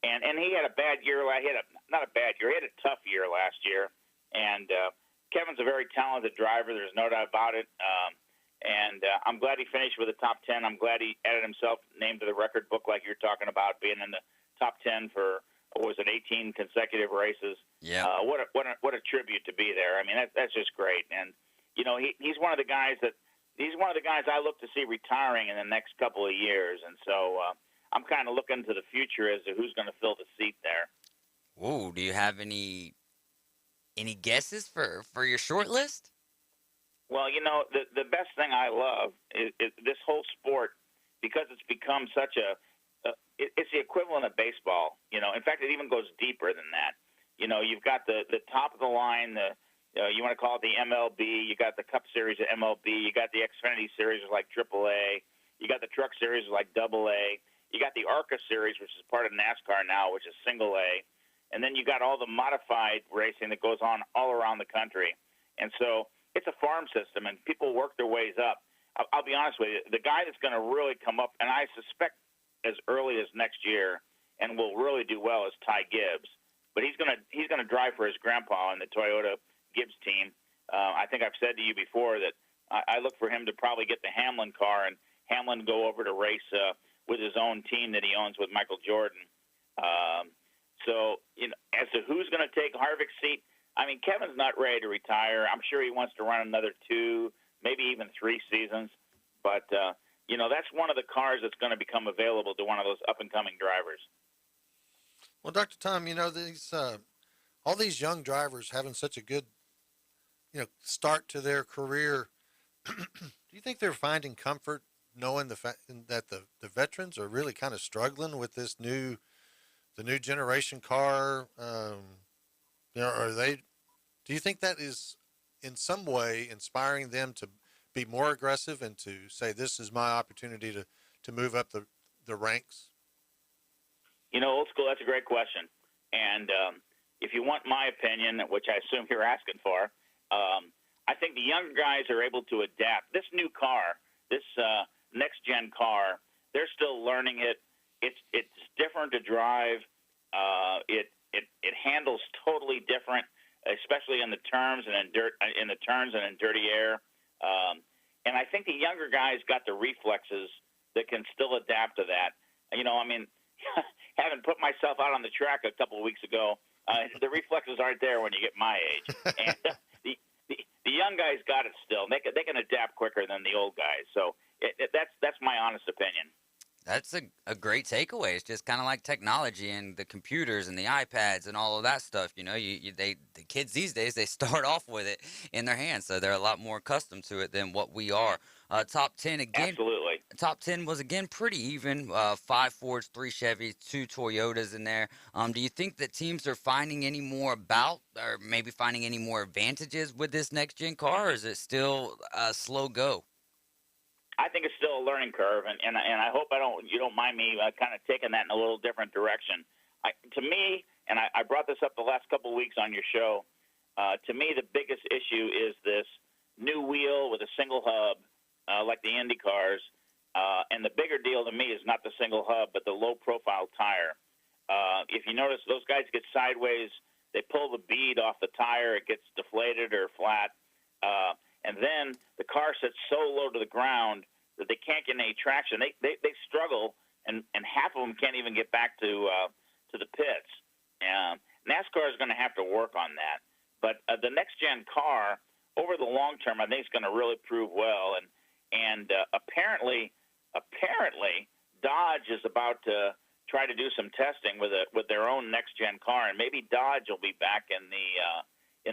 and he had a bad year. Not a bad year. He had a tough year last year. And Kevin's a very talented driver. There's no doubt about it. And I'm glad he finished with a top 10. I'm glad he added himself, named to the record book like you're talking about, being in the top 10 for, 18 consecutive races. Yeah. What a tribute to be there. I mean, that's just great. And he's one of the guys I look to see retiring in the next couple of years. And so I'm kind of looking to the future as to who's going to fill the seat there. Whoa, do you have any guesses for your short list? Well, the best thing I love is this whole sport, because it's become such it's the equivalent of baseball. In fact, it even goes deeper than that. You've got the top of the line, you want to call it the MLB. You got the Cup Series of MLB. You got the Xfinity Series like AAA. You got the Truck Series like AA. You got the ARCA Series, which is part of NASCAR now, which is single A. And then you got all the modified racing that goes on all around the country. And so it's a farm system, and people work their ways up. I'll be honest with you, the guy that's going to really come up, and I suspect as early as next year, and will really do well, is Ty Gibbs. But he's going to drive for his grandpa in the Toyota Gibbs team. I think I've said to you before that I look for him to probably get the Hamlin car, and Hamlin go over to race with his own team that he owns with Michael Jordan. So as to who's going to take Harvick's seat, I mean, Kevin's not ready to retire. I'm sure he wants to run another 2, maybe even 3 seasons. But, that's one of the cars that's going to become available to one of those up-and-coming drivers. Well, Dr. Tom, these all these young drivers having such a good, start to their career. Do you think they're finding comfort knowing the fact that the veterans are really kind of struggling with the new generation car? Are they? Do you think that is in some way inspiring them to be more aggressive and to say, this is my opportunity to move up the ranks? Old school, that's a great question. And if you want my opinion, which I assume you're asking for, I think the younger guys are able to adapt. This new car, this next-gen car, they're still learning it. It's different to drive. It handles totally different, especially in the turns and in dirty air. And I think the younger guys got the reflexes that can still adapt to that. Having put myself out on the track a couple of weeks ago, the reflexes aren't there when you get my age. And the young guys got it still. They can adapt quicker than the old guys. So that's my honest opinion. That's a great takeaway. It's just kind of like technology and the computers and the iPads and all of that stuff. The kids these days, they start off with it in their hands, so they're a lot more accustomed to it than what we are. Top 10 again. Absolutely. Top 10 was again pretty even. 5 Fords, 3 Chevys, 2 Toyotas in there. Do you think that teams are finding any more or maybe finding any more advantages with this next gen car, or is it still a slow go? I think it's still a learning curve, and I hope you don't mind me kind of taking that in a little different direction. To me, and I brought this up the last couple of weeks on your show, to me the biggest issue is this new wheel with a single hub, like the Indy cars, and the bigger deal to me is not the single hub, but the low-profile tire. If you notice, those guys get sideways, they pull the bead off the tire, it gets deflated or flat, and then the car sits so low to the ground that they can't get any traction. They struggle, and half of them can't even get back to the pits. NASCAR is going to have to work on that. But the next-gen car, over the long term, I think is going to really prove well. And apparently, Dodge is about to try to do some testing with their own next-gen car, and maybe Dodge will be back in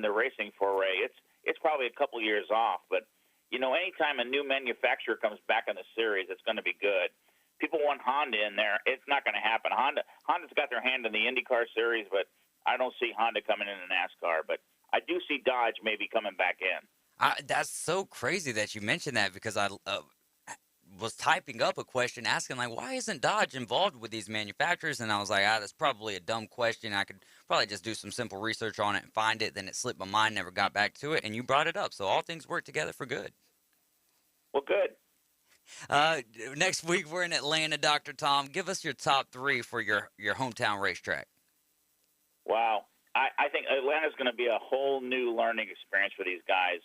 the racing foray. It's probably a couple years off, but anytime a new manufacturer comes back in the series, it's going to be good. People want Honda in there. It's not going to happen. Honda's got their hand in the IndyCar series, but I don't see Honda coming into NASCAR. But I do see Dodge maybe coming back in. That's so crazy that you mentioned that, because I was typing up a question asking, why isn't Dodge involved with these manufacturers? And I was like, that's probably a dumb question. I could probably just do some simple research on it and find it. Then it slipped my mind, never got back to it. And you brought it up. So all things work together for good. Well, good. Next week, we're in Atlanta, Dr. Tom. Give us your top 3 for your hometown racetrack. Wow. I think Atlanta's going to be a whole new learning experience for these guys.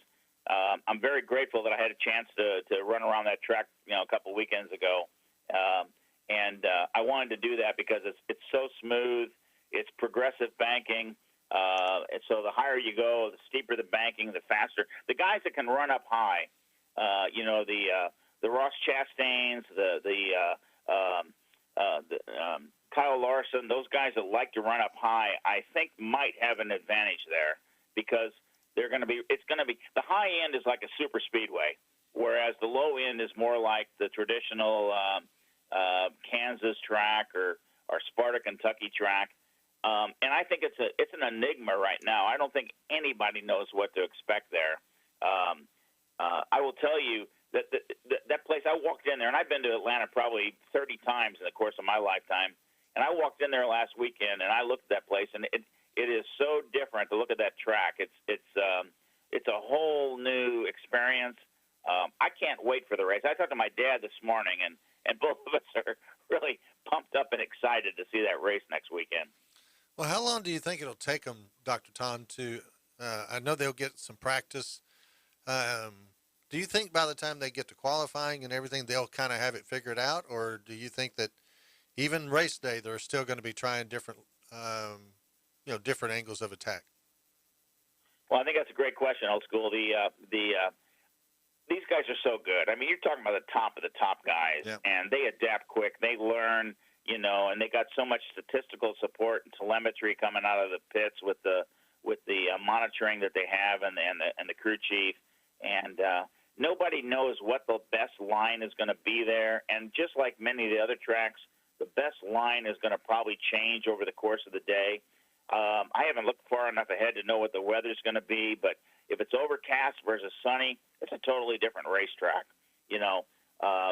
I'm very grateful that I had a chance to run around that track, a couple weekends ago. And I wanted to do that because it's so smooth. It's progressive banking. And so the higher you go, the steeper the banking, the faster. The guys that can run up high, the Ross Chastains, Kyle Larson, those guys that like to run up high, I think might have an advantage there because it's going to be the high end is like a super speedway, whereas the low end is more like the traditional Kansas track or Sparta, Kentucky track. And I think it's an enigma right now. I don't think anybody knows what to expect there. I will tell you that place, I walked in there, and I've been to Atlanta probably 30 times in the course of my lifetime. And I walked in there last weekend, and I looked at that place, and it is so different to look at that track. It's a whole new experience. I can't wait for the race. I talked to my dad this morning, and both of us are really pumped up and excited to see that race next weekend. Well, how long do you think it'll take them, Dr. Tom, to I know they'll get some practice. Do you think by the time they get to qualifying and everything, they'll kind of have it figured out? Or do you think that even race day, they're still going to be trying different angles of attack? Well, I think that's a great question, Old School. These guys are so good. I mean, you're talking about the top of the top guys, and they adapt quick. They learn, and they got so much statistical support and telemetry coming out of the pits with the monitoring that they have and the crew chief, and nobody knows what the best line is going to be there. And just like many of the other tracks, the best line is going to probably change over the course of the day. I haven't looked far enough ahead to know what the weather's going to be, but if it's overcast versus sunny, it's a totally different racetrack.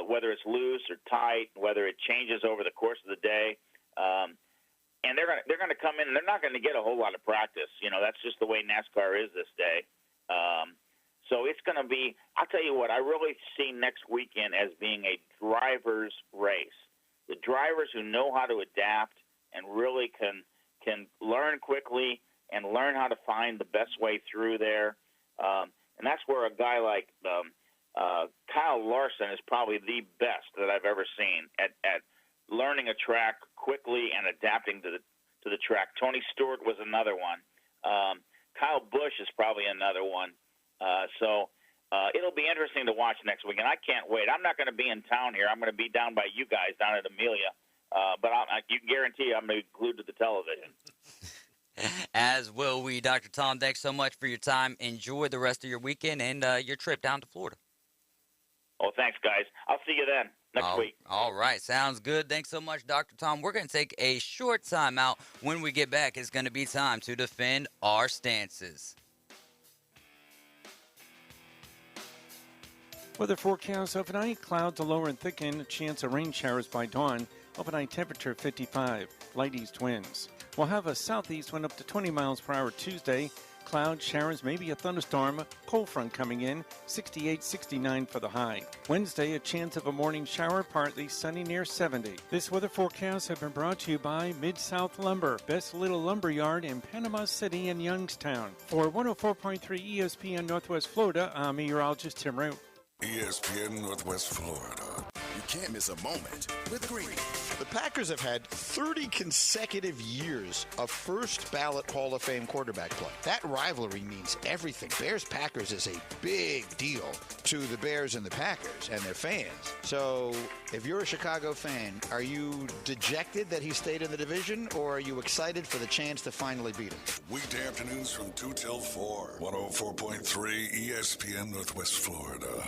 Whether it's loose or tight, whether it changes over the course of the day, and they're going to come in and they're not going to get a whole lot of practice. That's just the way NASCAR is this day. So it's going to be. I'll tell you what. I really see next weekend as being a driver's race. The drivers who know how to adapt and really can learn quickly and learn how to find the best way through there. And that's where a guy like Kyle Larson is probably the best that I've ever seen at learning a track quickly and adapting to the track. Tony Stewart was another one. Kyle Busch is probably another one. So it'll be interesting to watch next weekend. I can't wait. I'm not going to be in town here. I'm going to be down by you guys down at Amelia. But you can guarantee I'm going to be glued to the television. As will we, Dr. Tom. Thanks so much for your time. Enjoy the rest of your weekend and your trip down to Florida. Oh, thanks, guys. I'll see you then next week. All right. Sounds good. Thanks so much, Dr. Tom. We're going to take a short time out. When we get back, it's going to be time to defend our stances. Weather forecast overnight, clouds to lower and thicken, chance of rain showers by dawn. Overnight temperature 55, light east winds. We'll have a southeast wind up to 20 miles per hour Tuesday. Cloud showers, maybe a thunderstorm. Cold front coming in, 68, 69 for the high. Wednesday, a chance of a morning shower, partly sunny near 70. This weather forecast has been brought to you by Mid-South Lumber, best little lumber yard in Panama City and Youngstown. For 104.3 ESPN Northwest Florida, I'm meteorologist Tim Root. ESPN Northwest Florida. You can't miss a moment with Greeny. The Packers have had 30 consecutive years of first ballot Hall of Fame quarterback play. That rivalry means everything. Bears-Packers is a big deal to the Bears and the Packers and their fans. So if you're a Chicago fan, are you dejected that he stayed in the division, or are you excited for the chance to finally beat him? Weekday afternoons from 2 till 4. 104.3 ESPN Northwest Florida.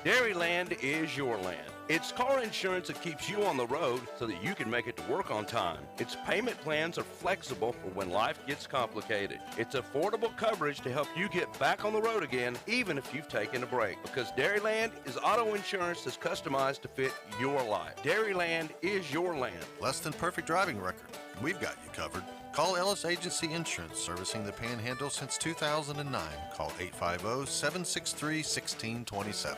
Dairyland is your land. It's car insurance that keeps you on the road so that you can make it to work on time. Its payment plans are flexible for when life gets complicated. It's affordable coverage to help you get back on the road again, even if you've taken a break. Because Dairyland is auto insurance that's customized to fit your life. Dairyland is your land. Less than perfect driving record. We've got you covered. Call Ellis Agency Insurance, servicing the Panhandle since 2009. Call 850-763-1627.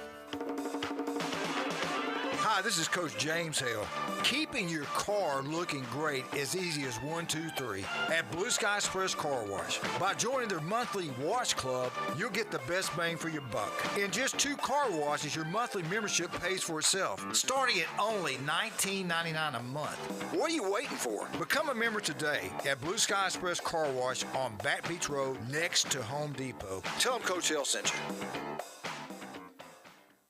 Hi, this is Coach James Hale. Keeping your car looking great is easy as 1, 2, 3 at Blue Sky Express Car Wash. By joining their monthly wash club, you'll get the best bang for your buck. In just 2 car washes, your monthly membership pays for itself, starting at only $19.99 a month. What are you waiting for? Become a member today at Blue Sky Express Car Wash on Back Beach Road next to Home Depot. Tell them Coach Hale sent you.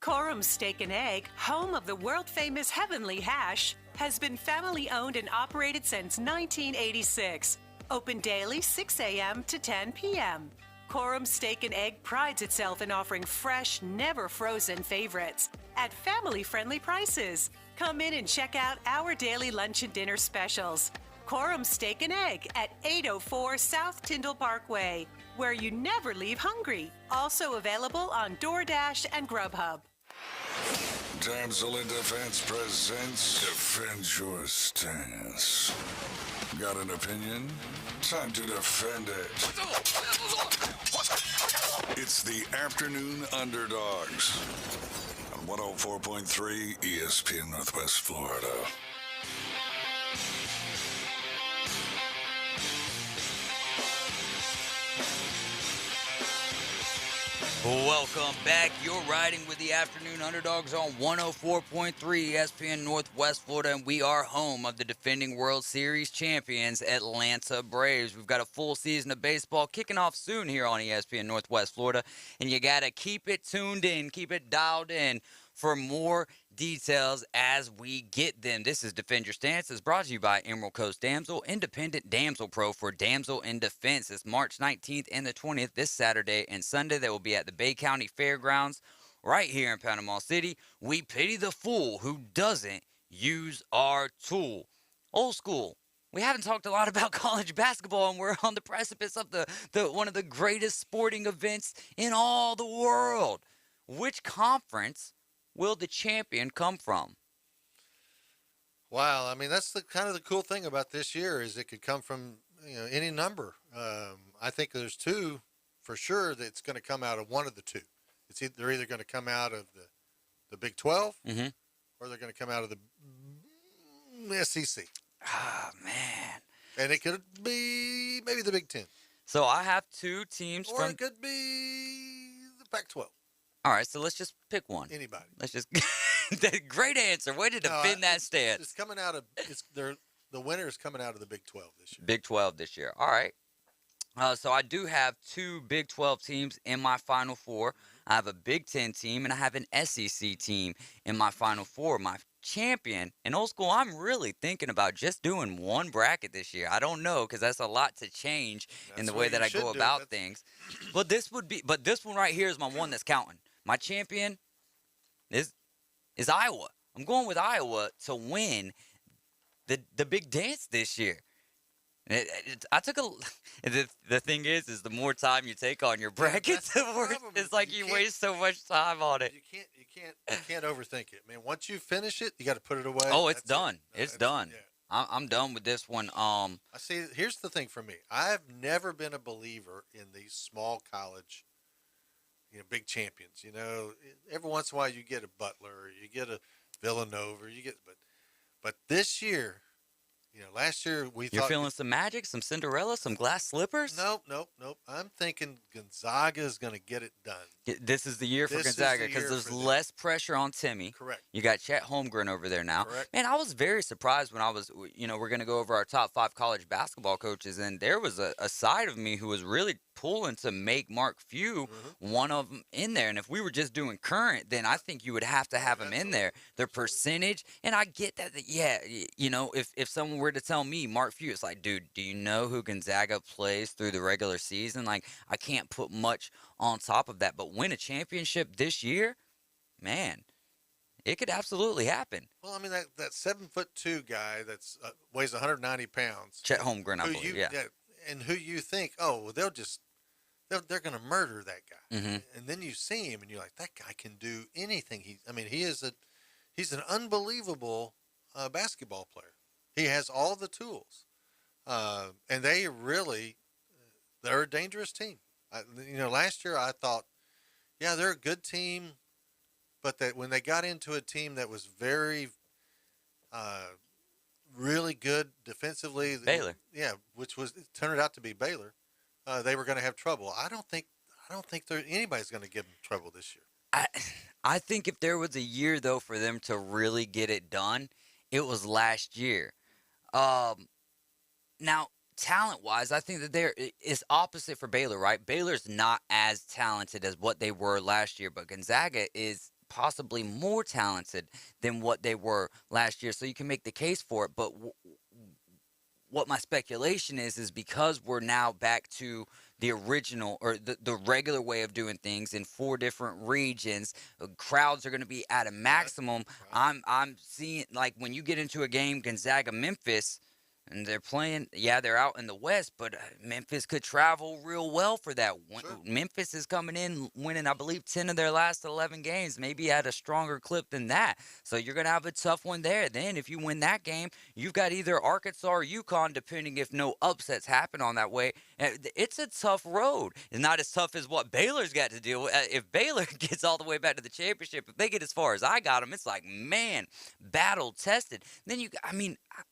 Corum's Steak and Egg, home of the world-famous Heavenly Hash, has been family-owned and operated since 1986. Open daily 6 a.m. to 10 p.m. Corum's Steak and Egg prides itself in offering fresh, never-frozen favorites at family-friendly prices. Come in and check out our daily lunch and dinner specials. Corum's Steak and Egg at 804 South Tyndall Parkway, where you never leave hungry. Also available on DoorDash and Grubhub. Damsel in Defense presents Defend Your Stance. Got an opinion? Time to defend it. It's the Afternoon Underdogs on 104.3 ESPN Northwest Florida. Welcome back. You're riding with the Afternoon Underdogs on 104.3 ESPN Northwest Florida, and we are home of the defending World Series champions, Atlanta Braves. We've got a full season of baseball kicking off soon here on ESPN Northwest Florida, and you got to keep it tuned in, keep it dialed in for more details as we get them. This is Defend Your Stance. It's brought to you by Emerald Coast Damsel, Independent Damsel Pro for Damsel in Defense. It's March 19th and the 20th, this Saturday and Sunday. They will be at the Bay County Fairgrounds right here in Panama City. We pity the fool who doesn't use our tool. Old school. We haven't talked a lot about college basketball, and we're on the precipice of the one of the greatest sporting events in all the world. Which conference will the champion come from? Wow, I mean, that's the kind of the cool thing about this year is it could come from any number. I think there's 2 for sure that's going to come out of one of the 2. They're either going to come out of the Big 12 or they're going to come out of the SEC. Oh, man. And it could be maybe the Big 10. So I have 2 teams or from... it could be the Pac-12. All right, so let's just pick one. Anybody. Let's just... Great answer. Way to defend that stance. It's coming out of... the winner is coming out of the Big 12 this year. Big 12 this year. All right. So I do have 2 Big 12 teams in my Final Four. I have a Big 10 team, and I have an SEC team in my Final Four. My champion, and old school, I'm really thinking about just doing one bracket this year. I don't know, because that's a lot to change in the way that I go about things. But this one right here is my one that's counting. My champion is Iowa. I'm going with Iowa to win the big dance this year. The thing is the more time you take on your bracket, the worse. It's like you waste so much time on it. You can't overthink it, man. Once you finish it, you got to put it away. Oh, it's done. It's done. Yeah. I'm done with this one. I see. Here's the thing for me. I've never been a believer in these small college, big champions. Every once in a while you get a Butler, or you get a Villanova, but this year. Last year we thought... You're feeling some magic, some Cinderella, some glass slippers? Nope. I'm thinking Gonzaga is going to get it done. This is the year for Gonzaga because there's less pressure on Timmy. Correct. You got Chet Holmgren over there now. Correct. Man, I was very surprised when I was, we're going to go over our top 5 college basketball coaches, and there was a side of me who was really pulling to make Mark Few one of them in there. And if we were just doing current, then I think you would have to have him in there. The percentage, and I get that, if someone were to tell me Mark Few, it's like, dude, do you know who Gonzaga plays through the regular season? Like, I can't put much on top of that. But win a championship this year, man, it could absolutely happen. Well, I mean, that 7'2" guy that's weighs 190 pounds. Chet Holmgren, I believe, yeah. And who you think, they're going to murder that guy. And then you see him and you're like, that guy can do anything. He's an unbelievable basketball player. He has all the tools. And they're a dangerous team. Last year I thought, they're a good team, but that when they got into a team that was very, really good defensively, Baylor. yeah, which was it turned out to be Baylor, they were going to have trouble. I don't think anybody's going to give them trouble this year. I think if there was a year though for them to really get it done, it was last year. Now, talent-wise, I think that it's opposite for Baylor, right? Baylor's not as talented as what they were last year, but Gonzaga is possibly more talented than what they were last year. So you can make the case for it. But what my speculation is because we're now back to the original or the regular way of doing things in 4 different regions, crowds are going to be at a maximum. I'm seeing, like, when you get into a game, Gonzaga, Memphis, and they're playing, they're out in the West, but Memphis could travel real well for that. Sure. Memphis is coming in winning, I believe, 10 of their last 11 games, maybe at a stronger clip than that. So you're going to have a tough one there. Then if you win that game, you've got either Arkansas or UConn, depending if no upsets happen on that way. It's a tough road. It's not as tough as what Baylor's got to deal with. If Baylor gets all the way back to the championship, if they get as far as I got them, it's like, man, battle tested. Then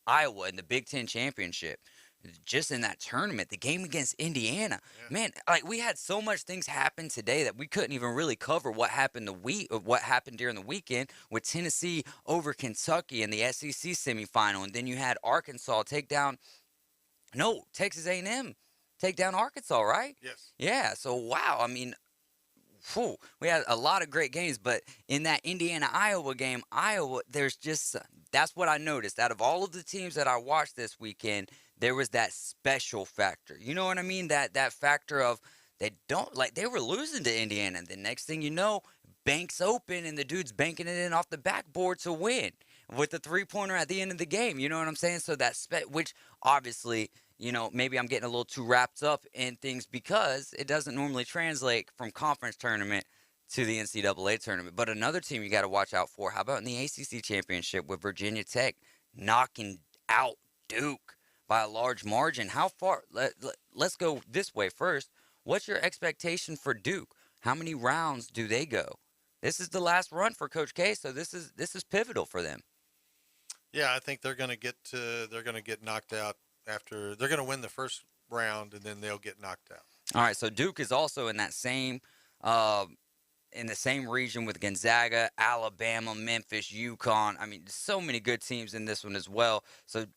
Iowa in the Big Ten championship, just in that tournament, the game against Indiana, man, like we had so much things happen today that we couldn't even really cover what happened during the weekend with Tennessee over Kentucky in the SEC semifinal, and then you had Arkansas Texas A&M take down Arkansas, right? Yes. Yeah. So wow, I mean, we had a lot of great games, but in that Indiana-Iowa game, that's what I noticed. Out of all of the teams that I watched this weekend, there was that special factor. You know what I mean? That factor of they were losing to Indiana, and the next thing you know, bank's open, and the dude's banking it in off the backboard to win with the 3-pointer at the end of the game. You know what I'm saying? So which obviously, maybe I'm getting a little too wrapped up in things because it doesn't normally translate from conference tournament to the NCAA tournament. But another team you got to watch out for, how about in the ACC championship with Virginia Tech knocking out Duke by a large margin? How far? Let's go this way first. What's your expectation for Duke? How many rounds do they go? This is the last run for Coach K, so this is pivotal for them. Yeah, I think they're going to get knocked out after. They're going to win the first round, and then they'll get knocked out. All right, so Duke is also in that same in the same region with Gonzaga, Alabama, Memphis, UConn. I mean, so many good teams in this one as well. So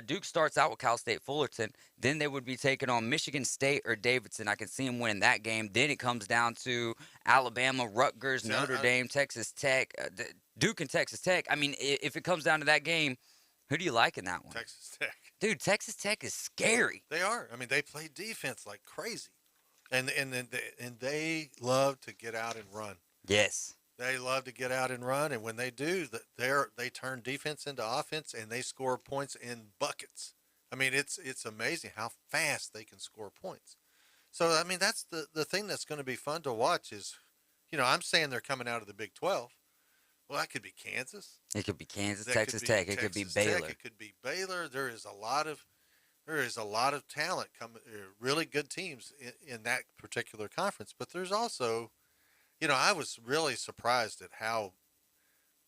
Duke starts out with Cal State Fullerton. Then they would be taking on Michigan State or Davidson. I can see them winning that game. Then it comes down to Alabama, Rutgers, Notre Dame, Texas Tech, Duke and Texas Tech. I mean, if it comes down to that game, who do you like in that one? Texas Tech. Dude, Texas Tech is scary. They are. I mean, they play defense like crazy. And they love to get out and run. Yes. They love to get out and run, and when they do, they turn defense into offense, and they score points in buckets. I mean, it's amazing how fast they can score points. So, I mean, that's the thing that's going to be fun to watch is, I'm saying they're coming out of the Big 12. Well, that could be Kansas. It could be Kansas, Texas Tech. It could be Baylor. It could be Baylor. There is a lot of talent coming, really good teams in that particular conference. But there's also, I was really surprised at how,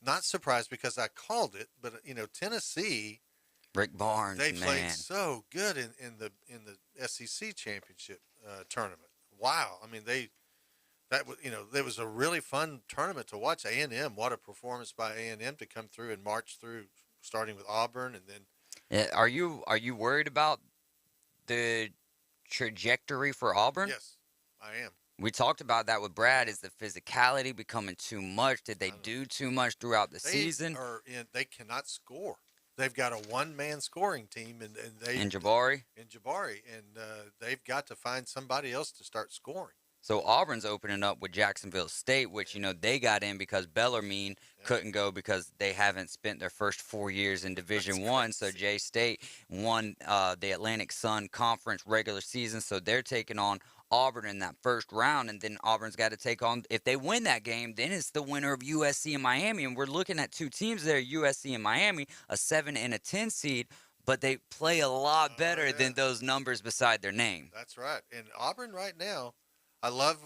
not surprised because I called it, but Tennessee, Rick Barnes, they played so good in the SEC championship tournament. Wow, I mean there was a really fun tournament to watch. A&M, what a performance by A&M to come through and march through, starting with Auburn and then. Yeah, are you worried about the trajectory for Auburn? Yes, I am. We talked about that with Brad. Is the physicality becoming too much? Did they do too much throughout the season? They cannot score. They've got a one-man scoring team, and Jabari, and they've got to find somebody else to start scoring. So Auburn's opening up with Jacksonville State, which, they got in because Bellarmine couldn't go because they haven't spent their first 4 years in Division I. So J-State won the Atlantic Sun Conference regular season, so they're taking on Auburn in that first round, and then Auburn's got to take on, if they win that game, then it's the winner of USC and Miami, and we're looking at two teams there, USC and Miami, a 7 and a 10 seed, but they play a lot better than those numbers beside their name. That's right, and Auburn right now, I love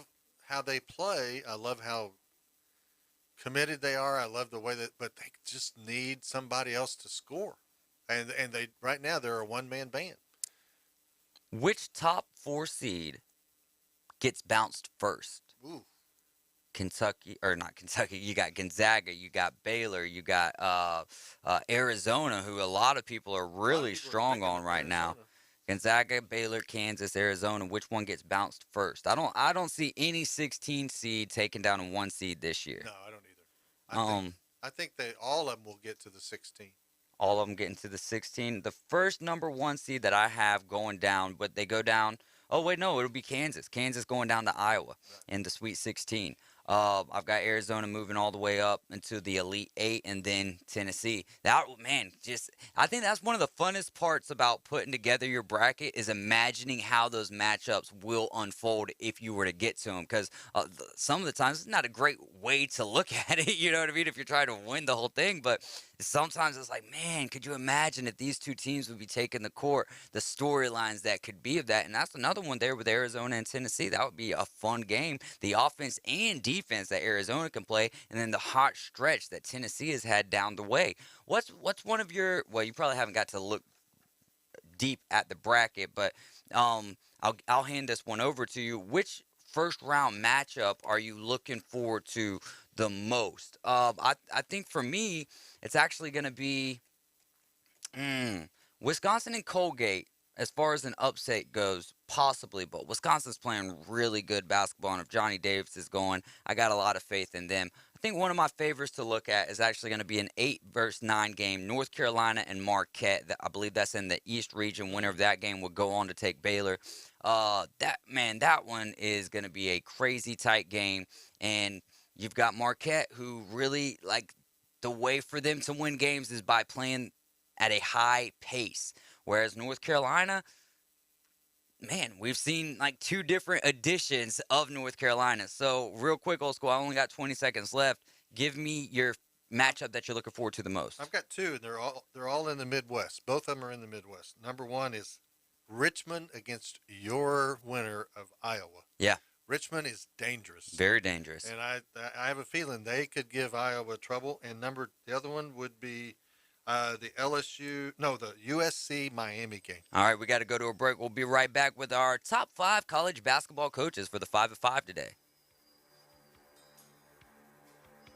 how they play. I love how committed they are. I love the way but they just need somebody else to score. And they right now they're a one-man band. Which top 4 seed gets bounced first? Ooh. Kentucky, or not Kentucky, you got Gonzaga, you got Baylor, you got Arizona, who a lot of people are really strong on right now. Gonzaga, Baylor, Kansas, Arizona. Which one gets bounced first? I don't see any 16 seed taken down in 1 seed this year. No, I don't either. I think all of them will get to the 16. All of them getting to the 16. The first number 1 seed that I have going down, but they go down. Oh wait, no, it'll be Kansas. Kansas going down to Iowa in the Sweet 16. I've got Arizona moving all the way up into the Elite 8, and then Tennessee. I think that's one of the funnest parts about putting together your bracket is imagining how those matchups will unfold if you were to get to them. Because some of the times it's not a great way to look at it, you know what I mean, if you're trying to win the whole thing. But sometimes it's like, man, could you imagine if these 2 teams would be taking the court, the storylines that could be of that? And that's another one there with Arizona and Tennessee. That would be a fun game. The offense and defense that Arizona can play, and then the hot stretch that Tennessee has had down the way. What's one of your, well, you probably haven't got to look deep at the bracket, but I'll hand this one over to you. Which first round matchup are you looking forward to the most? I think for me, it's actually going to be Wisconsin and Colgate. As far as an upset goes, possibly, but Wisconsin's playing really good basketball, and if Johnny Davis is going, I got a lot of faith in them. I think one of my favorites to look at is actually going to be an 8-9 game, North Carolina and Marquette. I believe that's in the East region. Winner of that game will go on to take Baylor. That one is going to be a crazy tight game, and you've got Marquette, who really, like, the way for them to win games is by playing at a high pace. Whereas North Carolina, man, we've seen like 2 different editions of North Carolina. So real quick, old school, I only got 20 seconds left. Give me your matchup that you're looking forward to the most. I've got 2, and they're all in the Midwest. Both of them are in the Midwest. Number 1 is Richmond against your winner of Iowa. Yeah. Richmond is dangerous. Very dangerous. And I have a feeling they could give Iowa trouble. And the other one would be the USC Miami game. All right, we got to go to a break. We'll be right back with our top 5 college basketball coaches for the 5 at 5 today.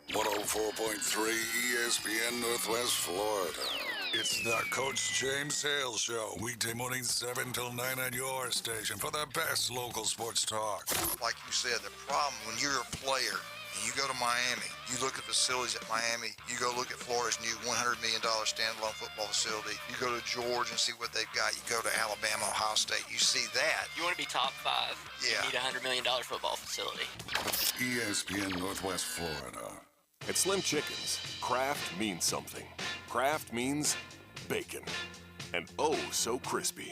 104.3 ESPN Northwest Florida. It's the Coach James Hale Show. Weekday mornings 7 till 9 on your station for the best local sports talk. Like you said, the problem when you're a player and you go to Miami, you look at facilities at Miami, you go look at Florida's new $100 million standalone football facility, you go to Georgia and see what they've got, you go to Alabama, Ohio State, you see that. You want to be top 5, yeah. You need a $100 million football facility. ESPN Northwest Florida. At Slim Chickens, craft means something. Craft means bacon. And oh, so crispy.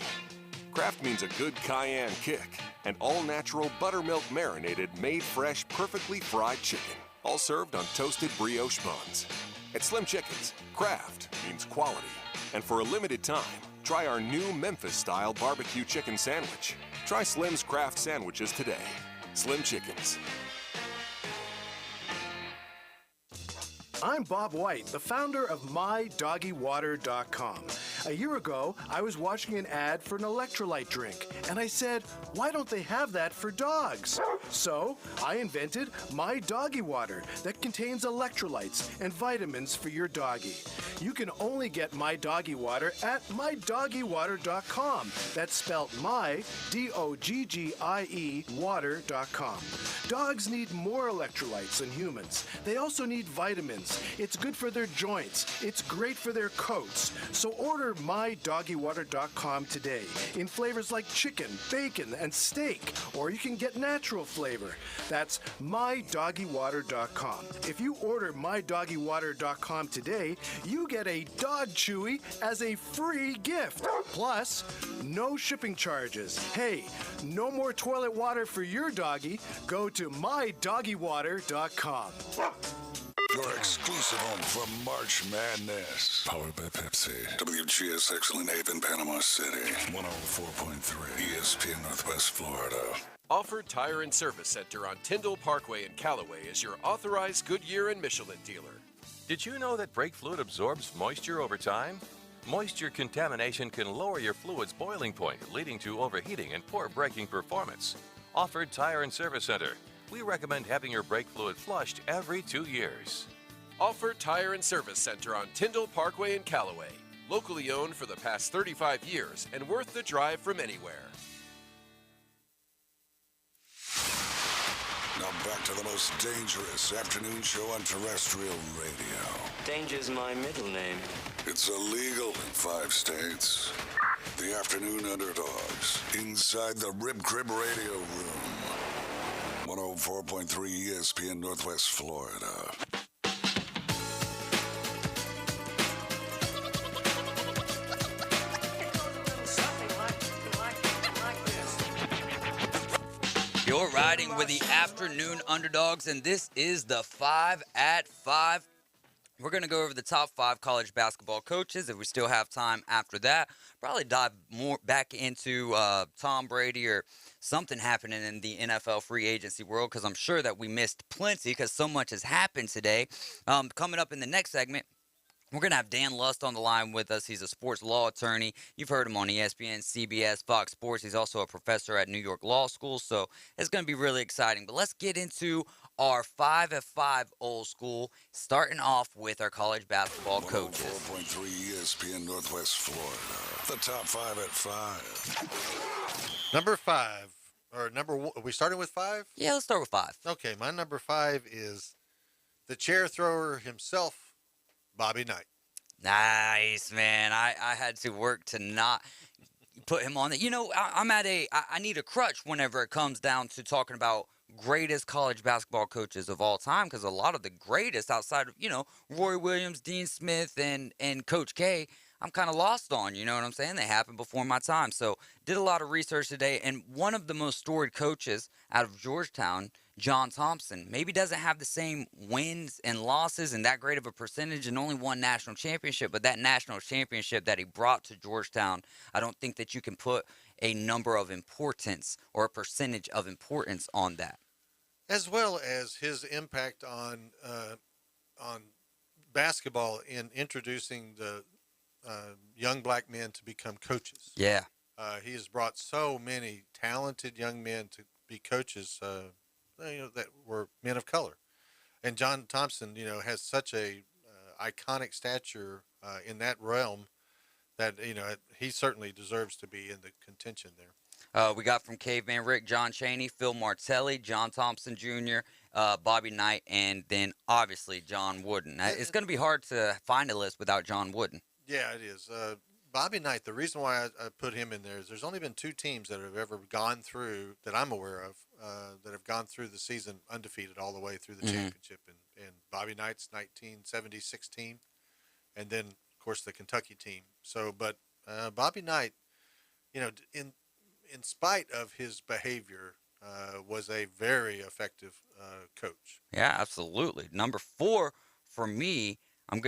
Craft means a good cayenne kick. And all-natural buttermilk marinated, made fresh, perfectly fried chicken. All served on toasted brioche buns. At Slim Chickens, craft means quality. And for a limited time, try our new Memphis-style barbecue chicken sandwich. Try Slim's Craft sandwiches today. Slim Chickens. I'm Bob White, the founder of MyDoggyWater.com. A year ago, I was watching an ad for an electrolyte drink, and I said, why don't they have that for dogs? So, I invented My Doggy Water that contains electrolytes and vitamins for your doggy. You can only get My Doggy Water at MyDoggyWater.com. That's spelled My, D-O-G-G-I-E, water.com. Dogs need more electrolytes than humans. They also need vitamins. It's good for their joints. It's great for their coats. So order MyDoggyWater.com today in flavors like chicken, bacon, and steak. Or you can get natural flavor. That's MyDoggyWater.com. If you order MyDoggyWater.com today, you get a dog chewy as a free gift. Plus, no shipping charges. Hey, no more toilet water for your doggy. Go to MyDoggyWater.com. Your exclusive home for March Madness. Powered by Pepsi. WGSX Lane 8th in Panama City. 104.3 ESPN Northwest Florida. Offered Tire and Service Center on Tyndall Parkway in Callaway is your authorized Goodyear and Michelin dealer. Did you know that brake fluid absorbs moisture over time? Moisture contamination can lower your fluid's boiling point, leading to overheating and poor braking performance. Offered Tire and Service Center. We recommend having your brake fluid flushed every 2 years. Offered Tire and Service Center on Tyndall Parkway in Callaway. Locally owned for the past 35 years and worth the drive from anywhere. Now back to the most dangerous afternoon show on terrestrial radio. Danger's my middle name. It's illegal in 5 states. The Afternoon Underdogs, inside the Rib Crib Radio Room. 104.3 ESPN Northwest Florida. You're riding with the Afternoon Underdogs, and this is the 5 at 5. We're going to go over the top 5 college basketball coaches. If we still have time after that, probably dive more back into Tom Brady or something happening in the NFL free agency world, because I'm sure that we missed plenty because so much has happened today. Coming up in the next segment, we're going to have Dan Lust on the line with us. He's a sports law attorney. You've heard him on ESPN, CBS, Fox Sports. He's also a professor at New York Law School, so it's going to be really exciting. But let's get into our 5 at 5 old school, starting off with our college basketball coaches. 4.3 ESPN Northwest Florida. The top 5 at 5. Number 5, or number 1. Are we starting with 5? Yeah, let's start with 5. Okay, my number 5 is the chair thrower himself, Bobby Knight. Nice, man. I had to work to not put him on it. You know, I need a crutch whenever it comes down to talking about greatest college basketball coaches of all time, because a lot of the greatest outside of, Roy Williams, Dean Smith, and Coach K, I'm kind of lost on, you know what I'm saying? They happened before my time. So did a lot of research today, and one of the most storied coaches out of Georgetown, John Thompson, maybe doesn't have the same wins and losses and that great of a percentage and only one national championship, but that national championship that he brought to Georgetown, I don't think that you can put a number of importance or a percentage of importance on that. As well as his impact on basketball in introducing the young black men to become coaches. Yeah. He has brought so many talented young men to be coaches, that were men of color. And John Thompson, has such a iconic stature in that realm that, he certainly deserves to be in the contention there. We got from Caveman Rick, John Chaney, Phil Martelli, John Thompson Jr., Bobby Knight, and then obviously John Wooden. It's going to be hard to find a list without John Wooden. Yeah, it is. Bobby Knight, the reason why I put him in there is there's only been 2 teams that have ever gone through, that I'm aware of, that have gone through the season undefeated all the way through the championship. And Bobby Knight's 1976 team, and then, of course, the Kentucky team. So, but Bobby Knight, in spite of his behavior, was a very effective coach. Yeah, absolutely. Number 4 for me, I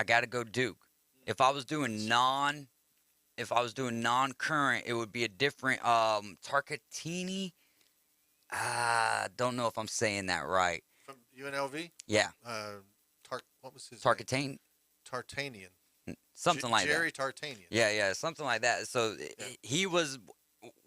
got to go Duke. If I was doing non-current, it would be a different Tarkatini. Don't know if I'm saying that right. From UNLV? Yeah. What was his Tarkatanian. Tartanian. Something like Jerry that. Tartanian. Yeah, something like that. So he was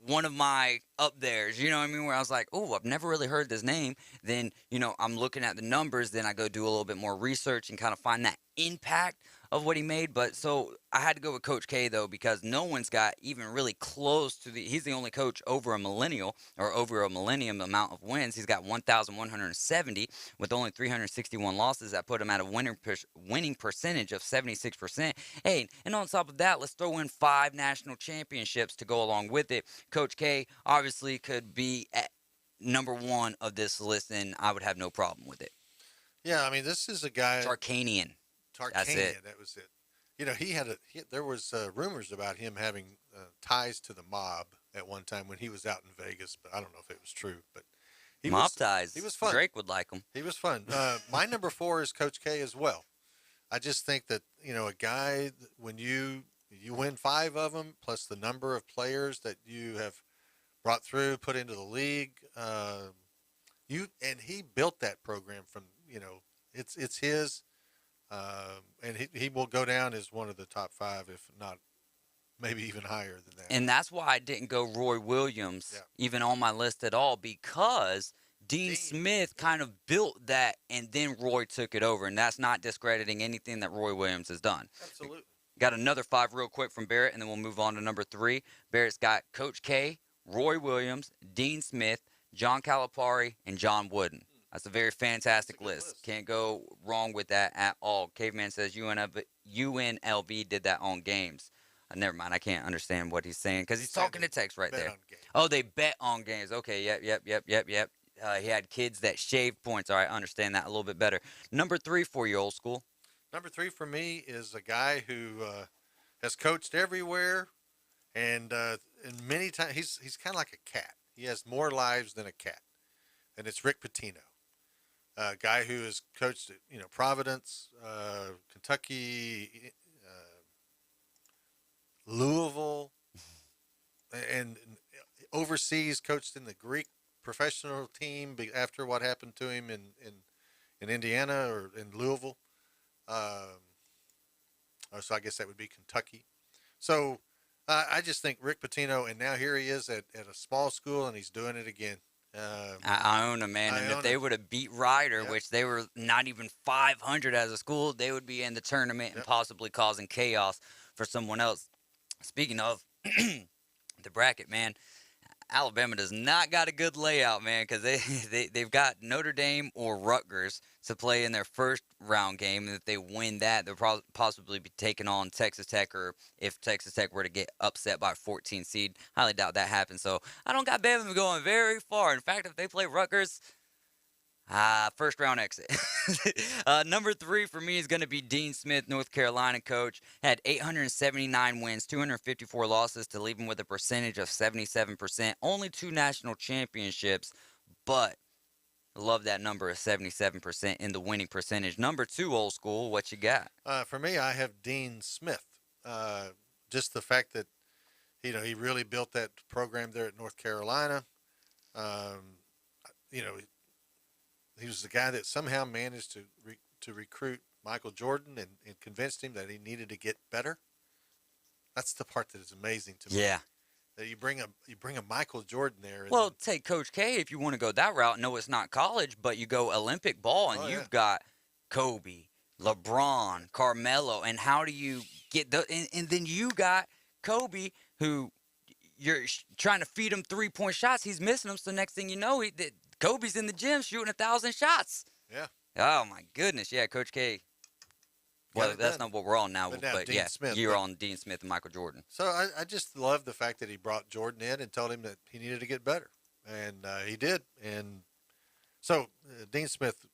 one of my up there's, you know what I mean, where I was like, oh, I've never really heard this name. Then, I'm looking at the numbers, then I go do a little bit more research and kind of find that impact of what he made. But so I had to go with Coach K, though, because no one's got even really close to he's the only coach over a millennium amount of wins. He's got 1,170 with only 361 losses. That put him at a winning percentage of 76%. Hey, and on top of that, let's throw in 5 national championships to go along with it. Coach K obviously could be at number 1 of this list, and I would have no problem with it. Yeah, I mean, this is a guy. Tarkanian. That's it. That was it. There was rumors about him having ties to the mob at one time when he was out in Vegas, but I don't know if it was true. But mob ties. He was fun. Drake would like him. He was fun. My number 4 is Coach K as well. I just think that a guy, when you win 5 of them, plus the number of players that you have brought through, put into the league. And he built that program from, it's his, and he will go down as one of the top 5, if not maybe even higher than that. And that's why I didn't go Roy Williams even on my list at all, because Dean Smith kind of built that, and then Roy took it over. And that's not discrediting anything that Roy Williams has done. Absolutely. Got another 5 real quick from Barrett, and then we'll move on to number 3. Barrett's got Coach K, Roy Williams, Dean Smith, John Calipari, and John Wooden. That's a very fantastic list. Can't go wrong with that at all. Caveman says UNLV did that on games. Never mind. I can't understand what he's saying because he's talking to text right there. Oh, they bet on games. Okay, yep. He had kids that shaved points. All right, I understand that a little bit better. Number 3 for you, old school. Number 3 for me is a guy who has coached everywhere, and many times he's kind of like a cat. He has more lives than a cat, and it's Rick Pitino, a guy who has coached at Providence, Kentucky, Louisville, and overseas coached in the Greek professional team after what happened to him in Indiana or in Louisville. So I guess that would be Kentucky. So I just think Rick Pitino, and now here he is at a small school, and he's doing it again. Iona, man. And if they would have beat Ryder, which they were not even 500 as a school, they would be in the tournament and possibly causing chaos for someone else. Speaking of the bracket, man, Alabama does not got a good layout, man, because they've got Notre Dame or Rutgers to play in their first round game. And if they win that, they'll possibly be taking on Texas Tech, or if Texas Tech were to get upset by a 14 seed, highly doubt that happens. So I don't got Bama going very far. In fact, if they play Rutgers, first round exit. Number 3 for me is going to be Dean Smith, North Carolina coach. Had 879 wins, 254 losses to leave him with a percentage of 77%. Only 2 national championships, but love that number of 77% in the winning percentage. Number 2, old school, what you got? For me, I have Dean Smith. Just the fact that, he really built that program there at North Carolina. He was the guy that somehow managed to recruit Michael Jordan and convinced him that he needed to get better. That's the part that is amazing to me. Yeah. That you bring a Michael Jordan there. Well, take Coach K if you want to go that route. No, it's not college, but you go Olympic ball, and you've got Kobe, LeBron, Carmelo, and how do you get and then you got Kobe, who you're trying to feed him 3-point shots. He's missing them, so next thing you know, Kobe's in the gym shooting 1,000 shots. Yeah. Oh, my goodness. Yeah, Coach K. Well, that's not what we're on now, but yeah, Smith, you're on Dean Smith and Michael Jordan. So I just love the fact that he brought Jordan in and told him that he needed to get better. And he did. And so Dean Smith,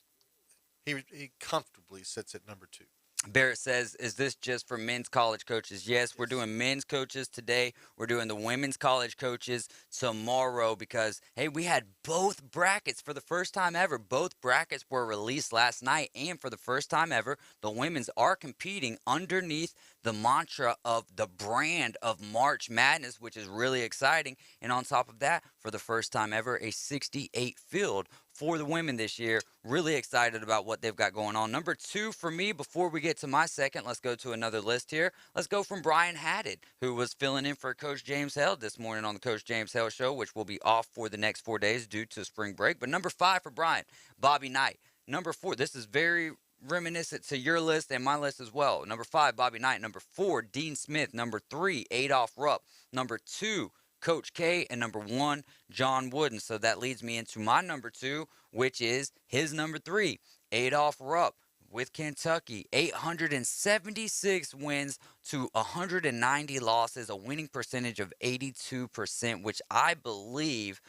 he comfortably sits at number 2. Barrett says, is this just for men's college coaches? Yes, we're doing men's coaches today. We're doing the women's college coaches tomorrow because, hey, we had both brackets for the first time ever. Both brackets were released last night, and for the first time ever, the women's are competing underneath the mantra of the brand of March Madness, which is really exciting. And on top of that, for the first time ever, a 68 field for the women this year. Really excited about what they've got going on. Number 2 for me, before we get to my second, let's go to another list here. Let's go from Brian Haddad, who was filling in for Coach James Hale this morning on the Coach James Hale Show, which will be off for the next 4 days due to spring break. But number 5 for Brian, Bobby Knight. Number 4, this is very reminiscent to your list and my list as well. Number 5, Bobby Knight. Number 4, Dean Smith. Number 3, Adolph Rupp. Number 2, Coach K. And number 1, John Wooden. So that leads me into my number 2, which is his number 3, Adolph Rupp with Kentucky. 876 wins to 190 losses, a winning percentage of 82%, which I believe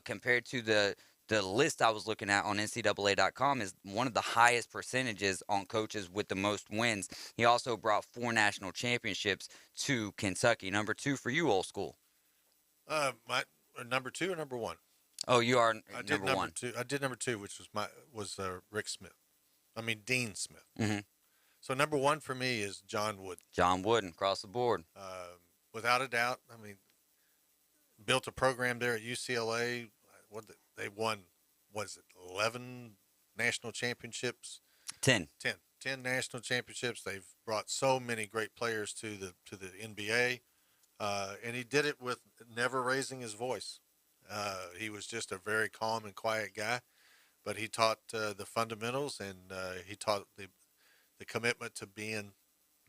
compared to the list I was looking at on NCAA.com is one of the highest percentages on coaches with the most wins. He also brought 4 national championships to Kentucky. Number 2 for you, old school. My number 2 or number 1? Oh, you are number 1. 2. I did number 2, which was Rick Smith. Dean Smith. Mm-hmm. So number 1 for me is John Wooden. John Wooden, across the board. Without a doubt. built a program there at UCLA. They won, was it 11 national championships? 10 national championships. They've brought so many great players to the NBA, and he did it with never raising his voice. He was just a very calm and quiet guy, but he taught the fundamentals, and he taught the commitment to being